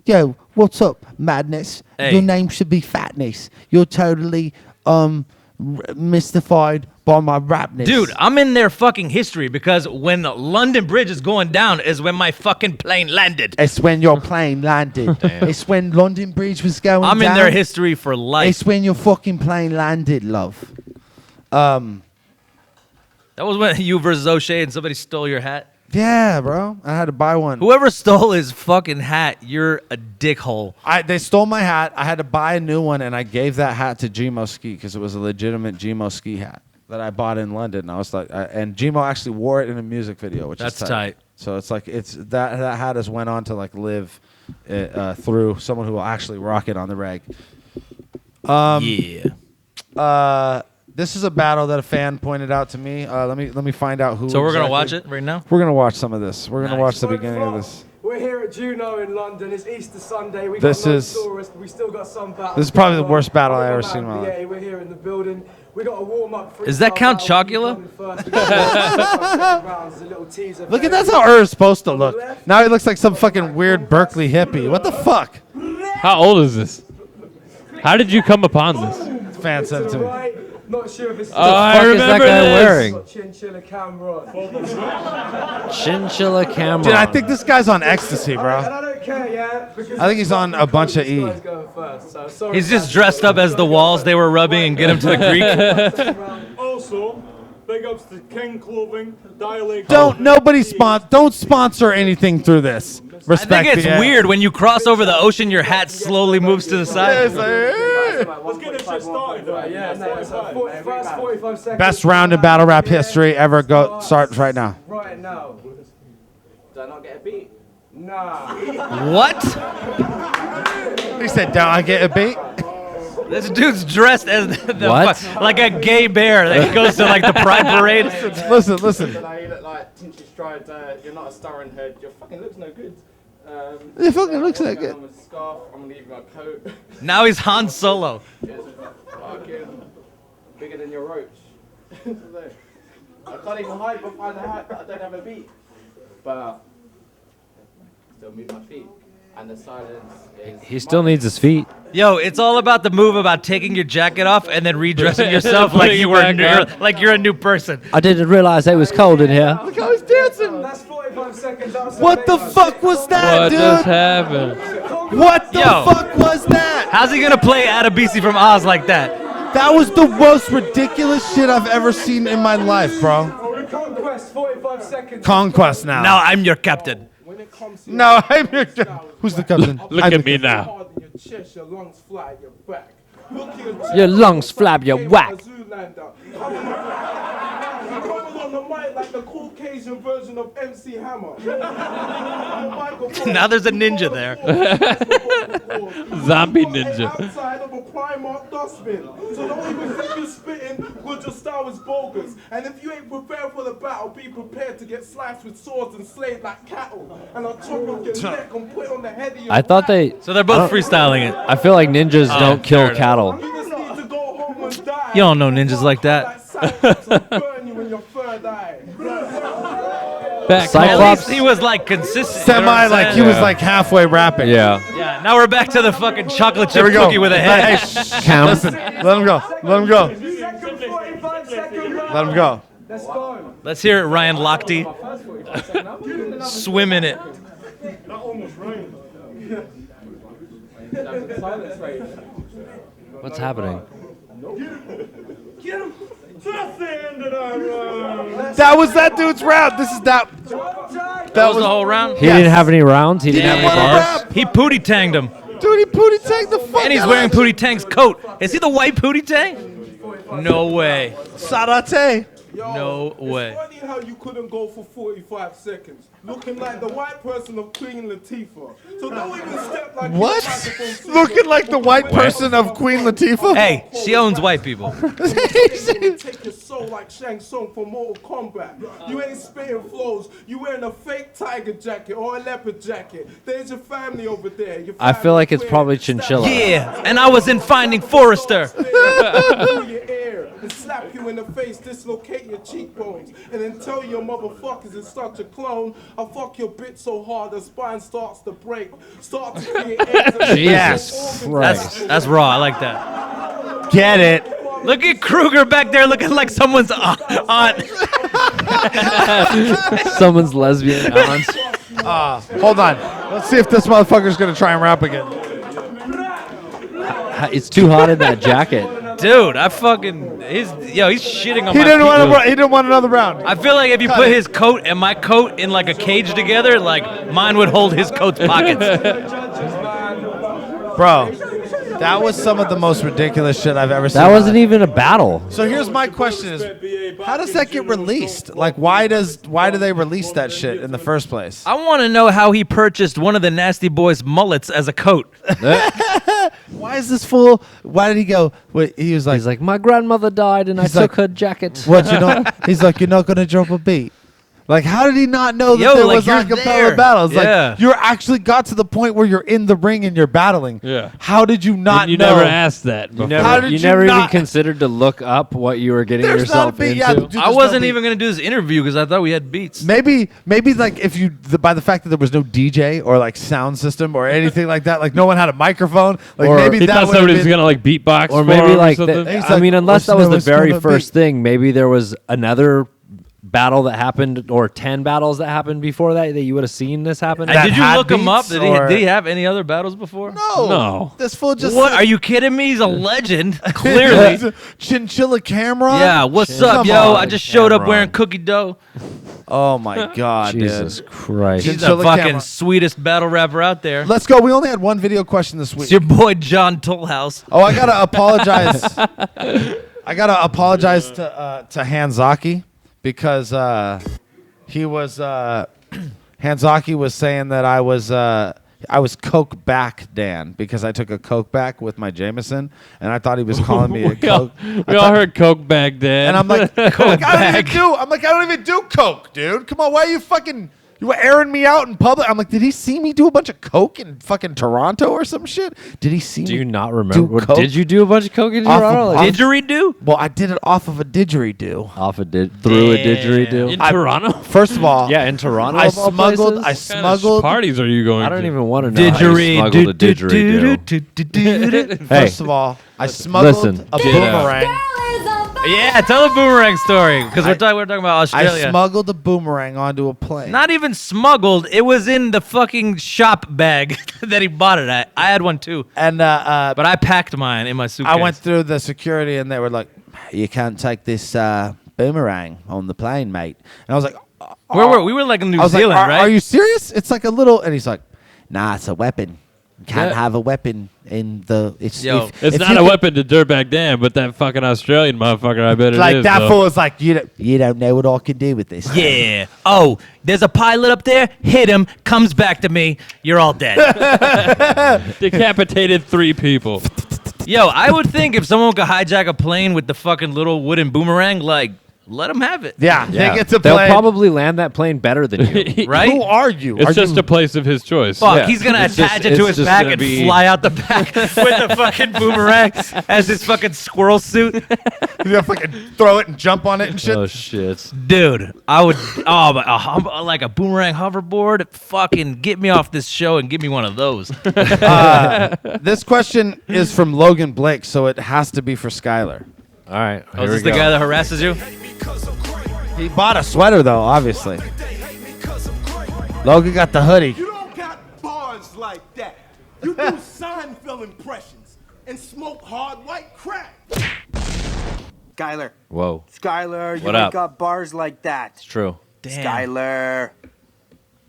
Yo, what's up, madness? Hey. Your name should be fatness. You're totally mystified by my rapness. Dude, I'm in their fucking history because when London Bridge is going down is when my fucking plane landed. It's when your plane landed. It's when London Bridge was going I'm down. in their history for life. It's when your fucking plane landed, love. That was when you versus O'Shea and somebody stole your hat. Yeah, bro. I had to buy one. Whoever stole his fucking hat, you're a dickhole. They stole my hat. I had to buy a new one, and I gave that hat to Gmo Ski because it was a legitimate Gmo Ski hat that I bought in London. And I was like, and Gmo actually wore it in a music video, which That's is tight. So it's like that hat has went on to like live through someone who will actually rock it on the reg. Yeah. This is a battle that a fan pointed out to me. Let me find out who. So we're gonna exactly- watch it right now? We're gonna watch some of this. We're gonna Nice. watch the beginning of this. We're here at Juno in London. It's Easter Sunday. We This got no is- tourists, but we still got some battles. This is probably the going worst on. battle I We're ever man seen in my life. Yeah, we're here in the building. We got a warm up. Does that count Chocula? Look at that's how Er's supposed to look. Now he looks like some fucking weird Berkeley hippie. What the fuck? How old is this? How did you come upon this? Fan sent it to me. Not sure if it's I remember this. Chinchilla camera. Chinchilla camera. Dude, I think this guy's on ecstasy, And bro. I don't care, yeah. Because I think he's on a bunch of E. this guy's going first, so sorry He's just about dressed up as the walls they were rubbing and get him to the Greek. Also, big ups to King Clothing, Dialect. Don't sponsor anything through this. I Respect. think it's the- weird when you cross over the ocean, your hat slowly moves to the side. Let's get this shit started, though. Yeah, no, so first 45 seconds. Best round in battle rap history ever. Go starts right now. Right now. Do I not get a beat? Nah. What? He said, "Don't I get a beat?" This dude's dressed as the What? like a gay bear that goes to like the Pride Parade. Listen. You look like Tinchy Stride, you're not a starring head. Your fucking looks no good. It fucking looks like it. I'm with a scarf. I'm gonna give you my coat. Now he's Han Solo. It's fucking bigger than your roach. I can't even hide behind the hat that I don't have a beat. But still move my feet. And the silence is. He still needs his feet. Yo, it's all about the move about taking your jacket off and then redressing yourself like Putting you it were back on. like you're a new person. I didn't realize it was cold in here. Look how he's dancing. That's 45 seconds. That was What the amazing. fuck was that, What dude? just happened? What the Yo. fuck was that? How's he gonna play Adebisi from Oz like that? That was the most ridiculous shit I've ever seen in my life, bro. Conquest, 45 seconds. Conquest now. Now I'm your captain. When it comes to No, I'm your. Who's the captain? Look I'm at the me captain. now. hard in your chest, your lungs flat at your back. Look at your Your lungs flap, you whack. Zoolander. Coming on the mic like the Caucasian version of MC Hammer. Now there's a ninja there. Zombie ninja. Outside of a Primark dustbin. So don't even think you're spitting, because your style is bogus. And if you ain't prepared for the battle, be prepared to get sliced with swords and slayed like cattle. And I'll chop off your neck and put on the head of your I thought back. they. So they're both freestyling it. I feel like ninjas Oh, don't kill fair enough. cattle. You just need to go home and die. You don't know ninjas like that. Like Cyclops will burn you in your third eye. Back At Cyclops. least he was like consistent. you know what Semi, I'm like he saying? was like halfway rapping. Yeah. Yeah. Now we're back to the fucking chocolate There chip we go. cookie with a Hey, head. Listen, let him go. Let him go. Second 45 second round. Let him go. Let's go. Let's hear it, Ryan Lochte. Swim in it. That almost rained. What's happening? Get him. That's the end of that round. That was that dude's round. This is that. That was the whole round? He didn't have any rounds. He didn't have any bars. He pootie tanged him. Dude, he pootie tanged the fuck. And he's out wearing of Pootie Tang's coat. Is he the white Pootie Tang? No way. Sarate. No way. It's funny how you couldn't go for 45 seconds, looking like the white person of Queen Latifah. So don't even step like What? you're about to go see Looking her. like the white person of Queen Latifah? Hey, she owns white people. Take your soul like Shang Tsung for Mortal Kombat. You ain't spitting flows. You wearing a fake tiger jacket or a leopard jacket. There's your family over there. Your I feel like it's family probably queer. Chinchilla. Yeah, and I was in Finding Forrester. Through your ear and slap you in the face, dislocate your cheekbones, and then tell your motherfuckers it's such a clone. I fuck your bitch so hard the spine starts to break, starts to create eggs. Jesus Christ. That's raw. I like that. Get it. Look at Kruger back there looking like someone's aunt. Someone's lesbian aunt. Hold on. Let's see if this motherfucker's gonna try and rap again. It's too hot in that jacket. Dude, I fucking he's shitting on He my didn't people. want. He didn't want another round. I feel like if you put his coat and my coat in like a cage together, like mine would hold his coat's pockets. Bro, that was some of the most ridiculous shit I've ever seen. That wasn't even a battle. So here's my question: is how does that get released? Like, why do they release that shit in the first place? I want to know how he purchased one of the Nasty Boys' mullets as a coat. Why is this fool? Why did he go? Wait, he was like, He's like, my grandmother died and I He's took like, her jacket. what you know? He's like, you're not gonna drop a beat. Like, how did he not know that Yo, there like, was you're acapella there. battles? Yeah. Like, you're actually got to the point where you're in the ring and you're battling. Yeah. How did you not And you know? never asked that before. How did You you never even not- considered to look up what you were getting There's yourself not a beat. into. Yeah, dude, I there's wasn't no beat. even gonna do this interview because I thought we had beats. Maybe like if you by the fact that there was no DJ or like sound system or anything like that, like no one had a microphone, like Or maybe He that thought would somebody have was been. gonna like beatbox Or for maybe him like, or something. He's I like, mean, unless that was the "What's very gonna first be?" thing, maybe there was another battle that happened or 10 battles that happened before that you would have seen this happen. That Did you had look him up? beats, Did or- he have any other battles before? No. This fool just What? said- Are you kidding me? He's a legend. Clearly. Chinchilla camera. Yeah, what's up, Come yo? on, I just showed up Cameron. wearing cookie dough. Oh my god, Jesus dude. Christ. He's the Chinchilla fucking camera. sweetest battle rapper out there. Let's go. We only had one video question this week. It's your boy John Tollhouse. Oh, I gotta apologize. I gotta apologize to Hanzaki because he was Hanzaki was saying that I was coke back Dan because I took a coke back with my Jameson and I thought he was calling me a coke. We all heard coke back then. And I'm like, coke I don't even do coke, dude. Come on, why are you fucking you were airing me out in public? I'm like, did he see me do a bunch of coke in fucking Toronto or some shit? Did he see me? Do you not do remember? coke? Did you do a bunch of coke in Off Toronto? of- Like, Didgeridoo? Well, I did it off of a didgeridoo. off a through a didgeridoo? in Toronto? First of all, Yeah, in Toronto. I of all smuggled. places? I What kind of smuggled. parties are you going I don't to? even want to know how you smuggled a didgeridoo. Hey, First of all, I smuggled listen. a Get out. boomerang. Yeah, tell a boomerang story because we're talking about Australia. I smuggled a boomerang onto a plane. Not even smuggled. It was in the fucking shop bag that he bought it at. I had one too, and but I packed mine in my suitcase. I went through the security, and they were like, "You can't take this boomerang on the plane, mate." And I was like, Where were we? Were like in New I was Zealand, like, right? Are you serious? It's like a little, and he's like, "Nah, it's a weapon. You can't Yeah. have a weapon in the." It's Yo, It's if not you a could- weapon to Dirtbag Dan, but that fucking Australian motherfucker, I bet it Like is. that though. fool is like, you don't know what I can do with this. Yeah. Oh, there's a pilot up there. Hit him. Comes back to me. You're all dead. Decapitated 3 people. Yo, I would think if someone could hijack a plane with the fucking little wooden boomerang, like, let them have it. Yeah, they get to They'll play. probably land that plane better than you. Right? Who are you? It's Are just you, a place of his choice. Fuck, Yeah. he's gonna It's attach just- it to it's his just back gonna and be- fly out the back with the fucking boomerang as his fucking squirrel suit. He's gonna fucking throw it and jump on it and shit. Oh shit! Dude, I would, like a boomerang hoverboard, fucking get me off this show and give me one of those. This question is from Logan Blake, so it has to be for Skylar. All right, Oh, here is we this the go. guy that harasses you? He bought a sweater though, obviously. Logan got the hoodie. You don't got bars like that. You do Seinfeld impressions and smoke hard white crack. Skyler. Whoa. Skyler, you What ain't up? got bars like that. It's true. Damn.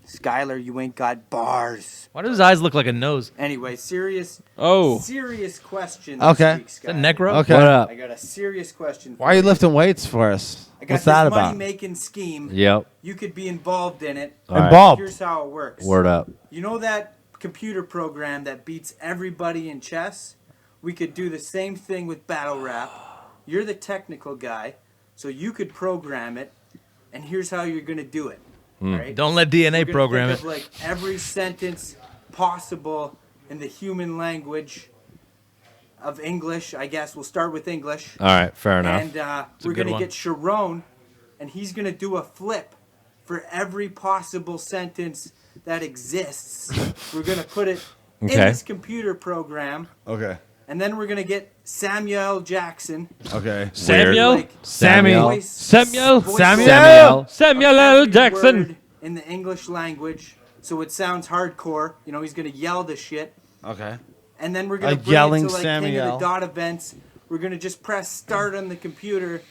Skyler, you ain't got bars. Why do his eyes look like a nose? Anyway, serious question this Okay. week, Is that Skyler. necro? Okay. What up? I got a serious question for Why are you lifting weights for us? I got What's this that about? money-making scheme. Yep. You could be involved in it. All right. Involved. Here's how it works. Word up. You know that computer program that beats everybody in chess? We could do the same thing with battle rap. You're the technical guy, so you could program it, and here's how you're gonna do it. Right? Don't let DNA We're gonna program think it. of, like every sentence possible in the human language of English. I guess we'll start with English. All right. Fair enough. And a we're good gonna one. get Sharon, and he's gonna do a flip for every possible sentence that exists. We're gonna put it in Okay. this computer program, Okay. and then we're gonna get Samuel Jackson. Okay. Samuel? Like, Samuel. voice- Samuel? voice Samuel? Samuel of L. every Jackson. word in the English language, so it sounds hardcore. You know, he's gonna yell the shit, Okay. and then we're gonna A bring yelling it to like King of Samuel. the Dot events. We're gonna just press start on the computer,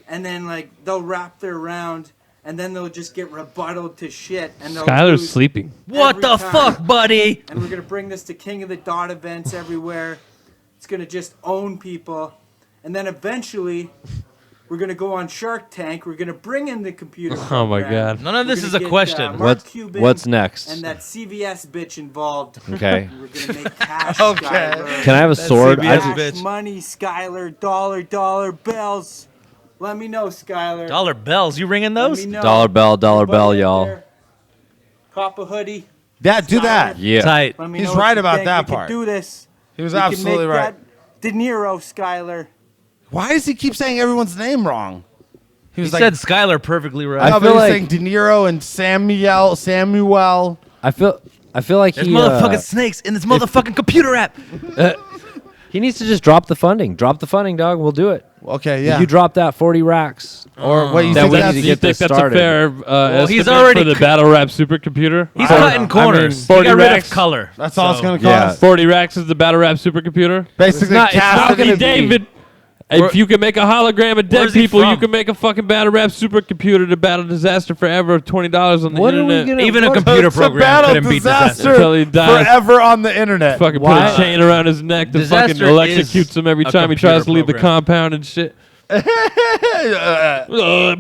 and then like they'll wrap their round, and then they'll just get rebutted to shit, and they'll Skyler's lose sleeping. What every the time. fuck, buddy? And we're gonna bring this to King of the Dot events everywhere. It's gonna just own people, and then eventually we're gonna go on Shark Tank. We're gonna bring in the computer. Oh my program. God. None of We're this gonna is a get, question. Mark Cuban What's next? And that CVS bitch involved. Okay. We're gonna make cash. Okay. Skyler. Can I have a sword? I CBS just, bitch. Money, Skyler, dollar bills. Let me know, Skyler. Dollar bells. You ringing Let those? me know. dollar bell, Everybody out y'all. there, Cop a hoodie. Yeah, do that. Yeah. Tight. Let me He's know what right you about think. that We part. can do this. He was We can absolutely make right. that De Niro, Skyler. Why does he keep saying everyone's name wrong? He He was said Skylar perfectly right. no, I but feel he was like- saying De Niro and Samuel. I feel like There's he motherfucking snakes in this motherfucking computer app. he needs to just drop the funding. Drop the funding, dog. We'll do it. Okay, yeah. You drop that 40 racks. or what you That think we that's need to You get think this that's started. a fair he's estimate already for the cu- battle rap supercomputer? He's I don't cutting know. corners. 40 he got rid racks. of color. That's all it's So- gonna Yeah. cost. 40 racks is the battle rap supercomputer? Basically, not- it's not Cassidy. gonna be- David, if you can make a hologram of dead Where's he people, you from? can make a fucking battle rap supercomputer to battle disaster forever of $20 on the What are we internet. gonna- Even a what- computer It's a program battle couldn't beat disaster disaster. Until he dies. forever on the internet. Fucking put Why- a chain around his neck to Disaster fucking electrocutes is him every a time he tries computer to leave the program. compound and shit.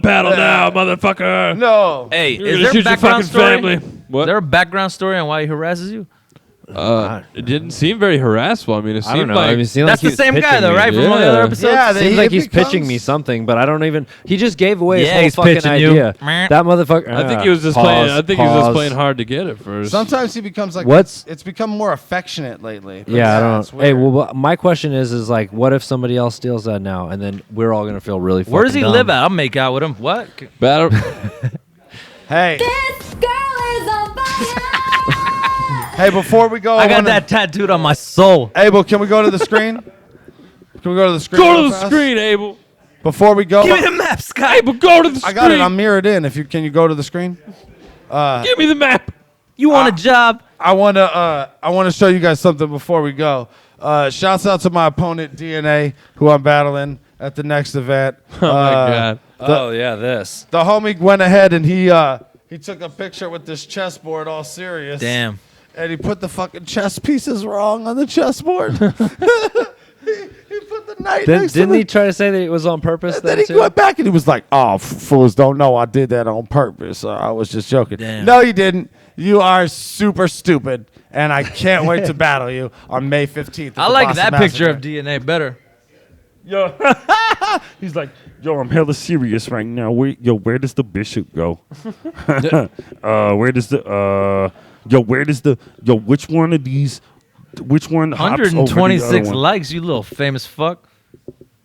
Battle now, motherfucker. No. Hey, You're is gonna there a shoot your background fucking story? family. What? Is there a background story on why he harasses you? It didn't seem very harassful. I mean, it I don't seemed know. like I mean, it seemed like That's he the was same guy, pitching though, me. right? From all the other Yeah. episodes? Yeah, Seems he like he's becomes- pitching me something, but I don't even. He just gave away his Yeah, whole he's fucking pitching you. idea. Meh. That motherfucker. I think he was just playing. I think he was just playing hard to get at first. Sometimes he becomes like What's- it's become more affectionate lately. But Yeah, I it's don't. Hey, weird. well, my question is like, what if somebody else steals that now, and then we're all gonna feel really fucking Where does he dumb? live at? I'll make out with him. What? Battle. Hey, This girl is on fire. hey, before we go, I got wanna- that tattooed on my soul. Abel, can we go to the screen? Can we go to the screen? Go real to the fast? screen, Abel. Before we go. Give me the map, Sky. Abel, go to the I screen. got it. I'm mirrored in. If you can, you go to the screen. Give me the map. You want a job? I wanna show you guys something before we go. Shouts out to my opponent DNA, who I'm battling at the next event. Oh my god. Oh yeah, this. The homie went ahead and he took a picture with this chessboard, all serious. Damn. And he put the fucking chess pieces wrong on the chessboard. he put the knight next to Didn't the- he try to say that it was on purpose? And then Then he too? went back and he was like, "Oh, fools don't know I did that on purpose. I was just joking." Damn. No, you didn't. You are super stupid, and I can't wait to battle you on May 15th. I like that picture of DNA better. Yo, he's like, yo, I'm hella serious right now. Where does the bishop go? Where does the which one of these? Which one? hops over the other 126 one? likes, you little famous fuck.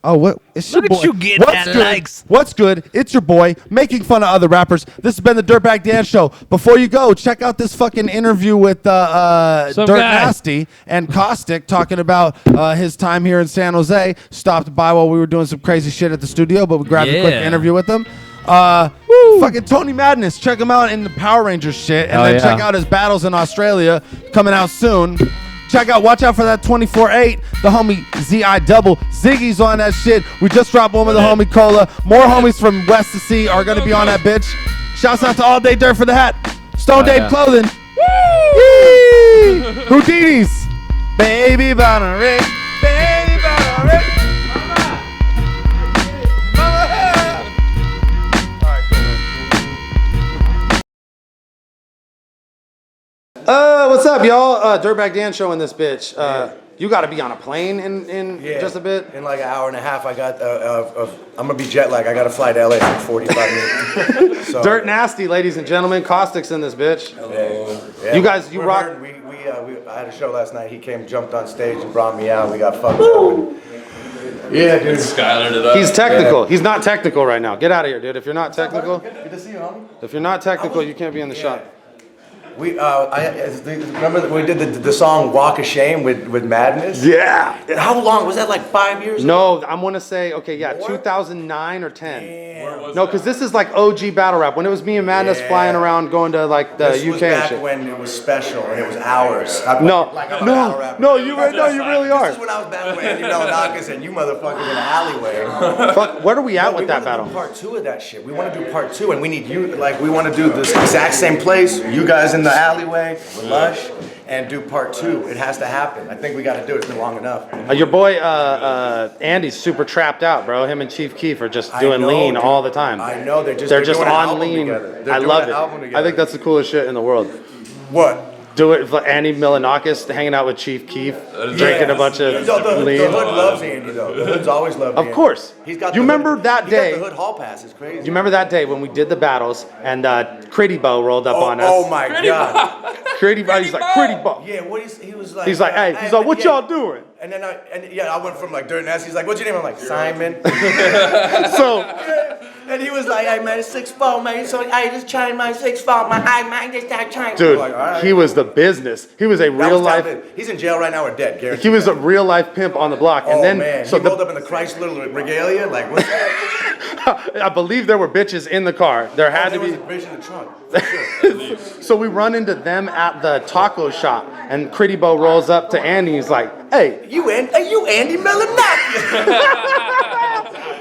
Oh, what? It's Look your at boy. you getting What's that good? likes. What's good? It's your boy making fun of other rappers. This has been the Dirtbag Dan Show. Before you go, check out this fucking interview with Dirt Some guy. Nasty and Caustic talking about his time here in San Jose. Stopped by while we were doing some crazy shit at the studio, but we grabbed a quick Yeah. interview with them. Fucking Tony Madness. Check him out in the Power Rangers shit. And Hell then yeah. check out his battles in Australia coming out soon. Watch out for that 24/8. The homie ZI Double. Ziggy's on that shit. We just dropped one with the homie Cola. More homies from West to Sea are going to be on that bitch. Shouts out to All Day Dirt for the hat. Stone Dave yeah. Clothing. Yee! Houdini's. Baby Bonner Rick. Baby Bonner Rick. What's up, y'all? Dirtbag Dan show in this bitch. You got to be on a plane in just a bit. In like an hour and a half, I got. I'm gonna be jet lagged. I got to fly to LA for 45 minutes. So, Dirt Nasty, ladies and gentlemen. Caustic's in this bitch. yeah. You guys, you We're rock. heard- I had a show last night. He came, jumped on stage, and brought me out. We got fucked up. Yeah, dude. Skylar it up. He's technical. He's not technical right now. Get out of here, dude. If you're not technical, Good to see you, homie. if you're not technical, you can't be in the shot. We remember that we did the song "Walk of Shame" with Madness. Yeah. How long was that? Like 5 years? No, I'm gonna say 2009 or 10. No, because this is like OG battle rap. When it was me and Madness flying around, going to like the This UK was and back shit. when it was special and it was hours. No, you really are. This is when I was battling with Andy Milonakis and you motherfuckers in the alleyway. Fuck, where are we at with that We battle? want to do part 2 of that shit. We want to do part 2, and we need you. Like, we want to do this exact same place. You guys in the alleyway with Lush, and do part 2. It has to happen. I think we got to do it. It's been long enough. Your boy Andy's super trapped out, bro. Him and Chief Keef are just doing lean dude. all the time. I know they're just they're doing an on album lean. together. They're I doing love an it. album I together. think that's the coolest shit in the world. What? Do it for Andy Milonakis hanging out with Chief Keef, drinking a bunch of the lean. hood loves Andy though. The hood's always loved Andy. Of course. He's got You the remember hood, that he day? Got the hood hall pass. It's crazy. You remember that day when we did the battles and Critty Bo rolled up on us? Oh my god. Critty Bo, he's like Critty Bo. Yeah, he was like. He's like, hey, he's like, what y'all doing? And then I went from like Dirt Nasty. He's like, what's your name? I'm like, Simon. So. And he was like, hey man, it's 6'4", man. So I just trying my 6'4", man. I man, just start trying. Dude, Like, all right. he was the business. He was a That real was life. He's in jail right now or dead, guaranteed. He was a real life pimp on the block. And then, man. so he rolled up in the Chrysler regalia. Like, what's that? I believe there were bitches in the car. There had to There be. was a bitch in the trunk. For sure. So we run into them at the taco shop, and Critty Bo rolls up to Andy. He's like, "Hey, you Andy Milonakis."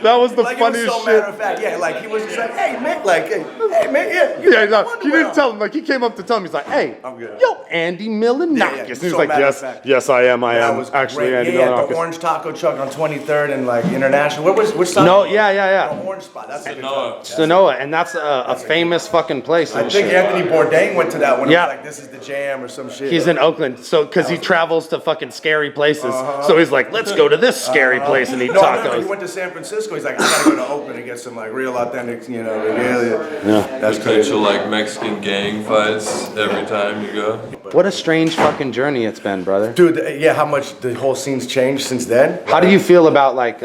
That was the like, funniest it was so shit. matter of fact, yeah. Like he was just like, "Hey man, like, hey man, yeah." Yeah, no, he didn't tell him. Like he came up to tell him. He's like, "Hey, I'm good. yo, Andy Milonakis." Yeah, And he was so like, matter of "Yes, fact. yes, I am. I That am was actually great. Andy Yeah, Milonakis." the orange taco truck on 23rd and like International. Which side? No, yeah. The orange spot. That's a good Noah. time. Sonoa, and that's a famous fucking place. I and think shit. Anthony Bourdain went to that one. Yeah. It was like, this is the jam or some shit. He's in Oakland, so because he travels to fucking scary places, so he's like, "Let's go to this scary place and eat No, I remember tacos." he went to San Francisco. He's like, I gotta go to Oakland and get some like real authentic, regalia. Yeah. That's crazy. Potential like Mexican gang fights every time you go. What a strange fucking journey it's been, brother. Dude, yeah, how much the whole scene's changed since then. How do you feel about like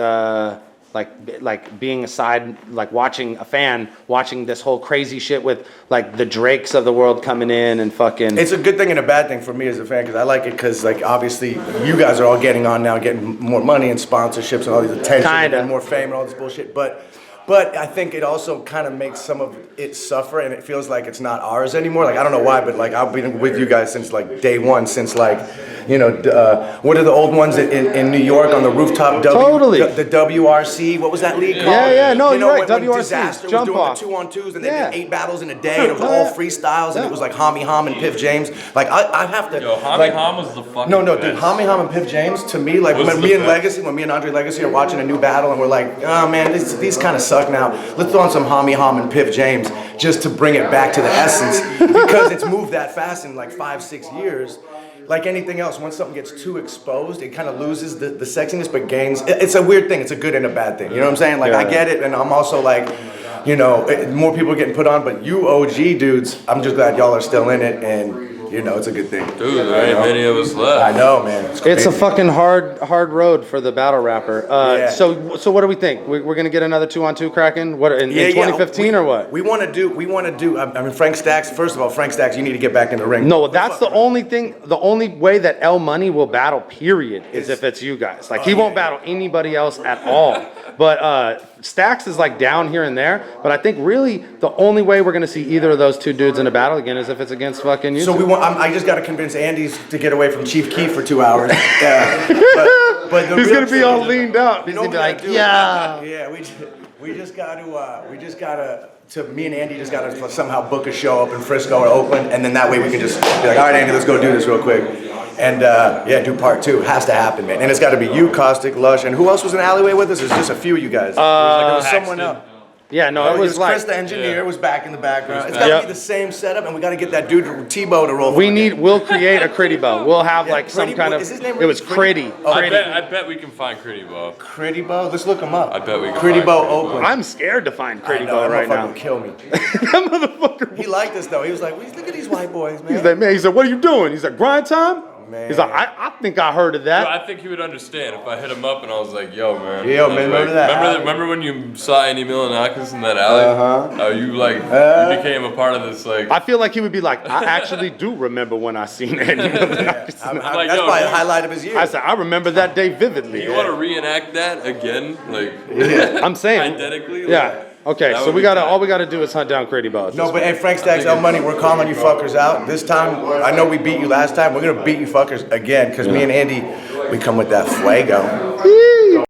being aside, like watching this whole crazy shit with like the Drakes of the world coming in and fucking. It's a good thing and a bad thing for me as a fan because I like it because like obviously you guys are all getting on now, getting more money and sponsorships and all these attention and more fame and all this bullshit. But I think it also kind of makes some of it suffer and it feels like it's not ours anymore. Like I don't know why, but like I've been with you guys since like day one, since like what are the old ones in New York on the rooftop? Totally. The WRC. What was that league called? Yeah. No, you're right. When WRC. Disaster Jump was doing off. the 2-on-2s and they Yeah. did 8 battles in a day. And it was all freestyles and it was like Hami Ham and Piff James. Like I have to. Yo, Hami like, Ham was the fucking No, dude. best. Hami Ham and Piff James to me, like Was when the me and best. Legacy, when me and Andre Legacy are watching a new battle and we're like, oh man, these kind of suck now. Let's throw on some Hami Ham and Piff James just to bring it back to the essence because it's moved that fast in like 5-6 years. Like anything else, once something gets too exposed, it kind of loses the sexiness but gains. It's a weird thing. It's a good and a bad thing. You know what I'm saying? Like I get it, and I'm also like, more people are getting put on. But you OG dudes, I'm just glad y'all are still in it, and it's a good thing. Dude, there ain't many of us left. I know, man. It's a fucking hard road for the battle rapper. Yeah. So what do we think? We're gonna get another 2-on-2 cracking? What in 2015 or what? We want to do. I mean, Frank Stacks. First of all, Frank Stacks, you need to get back in the ring. No, that's the only thing. The only way that L Money will battle, period, is if it's you guys. Like he won't battle anybody else at all. But Stacks is like down here and there. But I think really the only way we're gonna see either of those two dudes in a battle again is if it's against fucking you. So I just got to convince Andy's to get away from Chief Keef for 2 hours. But He's gonna be all leaned up. He's gonna be like, yeah. Yeah, we just got to me and Andy just got to somehow book a show up in Frisco or Oakland, and then that way we can just be like, all right, Andy, let's go do this real quick. And do part 2. Has to happen, man. And it's got to be you, Caustic, Lush, and who else was in the alleyway with us? It's just a few of you guys. There was someone else. Yeah, no, it was like Chris the engineer was back in the background. It's got to be the same setup, and we got to get that dude Tebow to roll. We'll create a Critty Bow. We'll have like some Critty kind Bow? of. Is his name It was really Critty. Oh, I bet we can find Critty Bow. Critty Bow? Let's look him up. I bet we can Critty find Bow Critty Bow. Oakland. I'm scared to find Critty I know, Bow that right motherfucker now. will kill me. That motherfucker. He liked us though. He was like, look at these white boys, man. He's like, man. He's like, what are you doing? He's like, grind time. Man. He's like, I think I heard of that. I think he would understand if I hit him up and I was like, yo, man. Yo, I was man, like, remember that? Remember when you saw Andy Milonakis in that alley? How you you became a part of this like. I feel like he would be like, I actually do remember when I seen Andy Milonakis. I'm like, that's yo, probably dude, the highlight of his year. I said, I remember that day vividly. You want to reenact that again? Like, I'm saying. identically? Yeah. Okay, That so would we be gotta tight. all we gotta do is hunt down Critty Bow. No, but hey, Frank Stacks, L Money, we're calling you fuckers out. This time, I know we beat you last time. We're gonna beat you fuckers again, because me and Andy, we come with that fuego.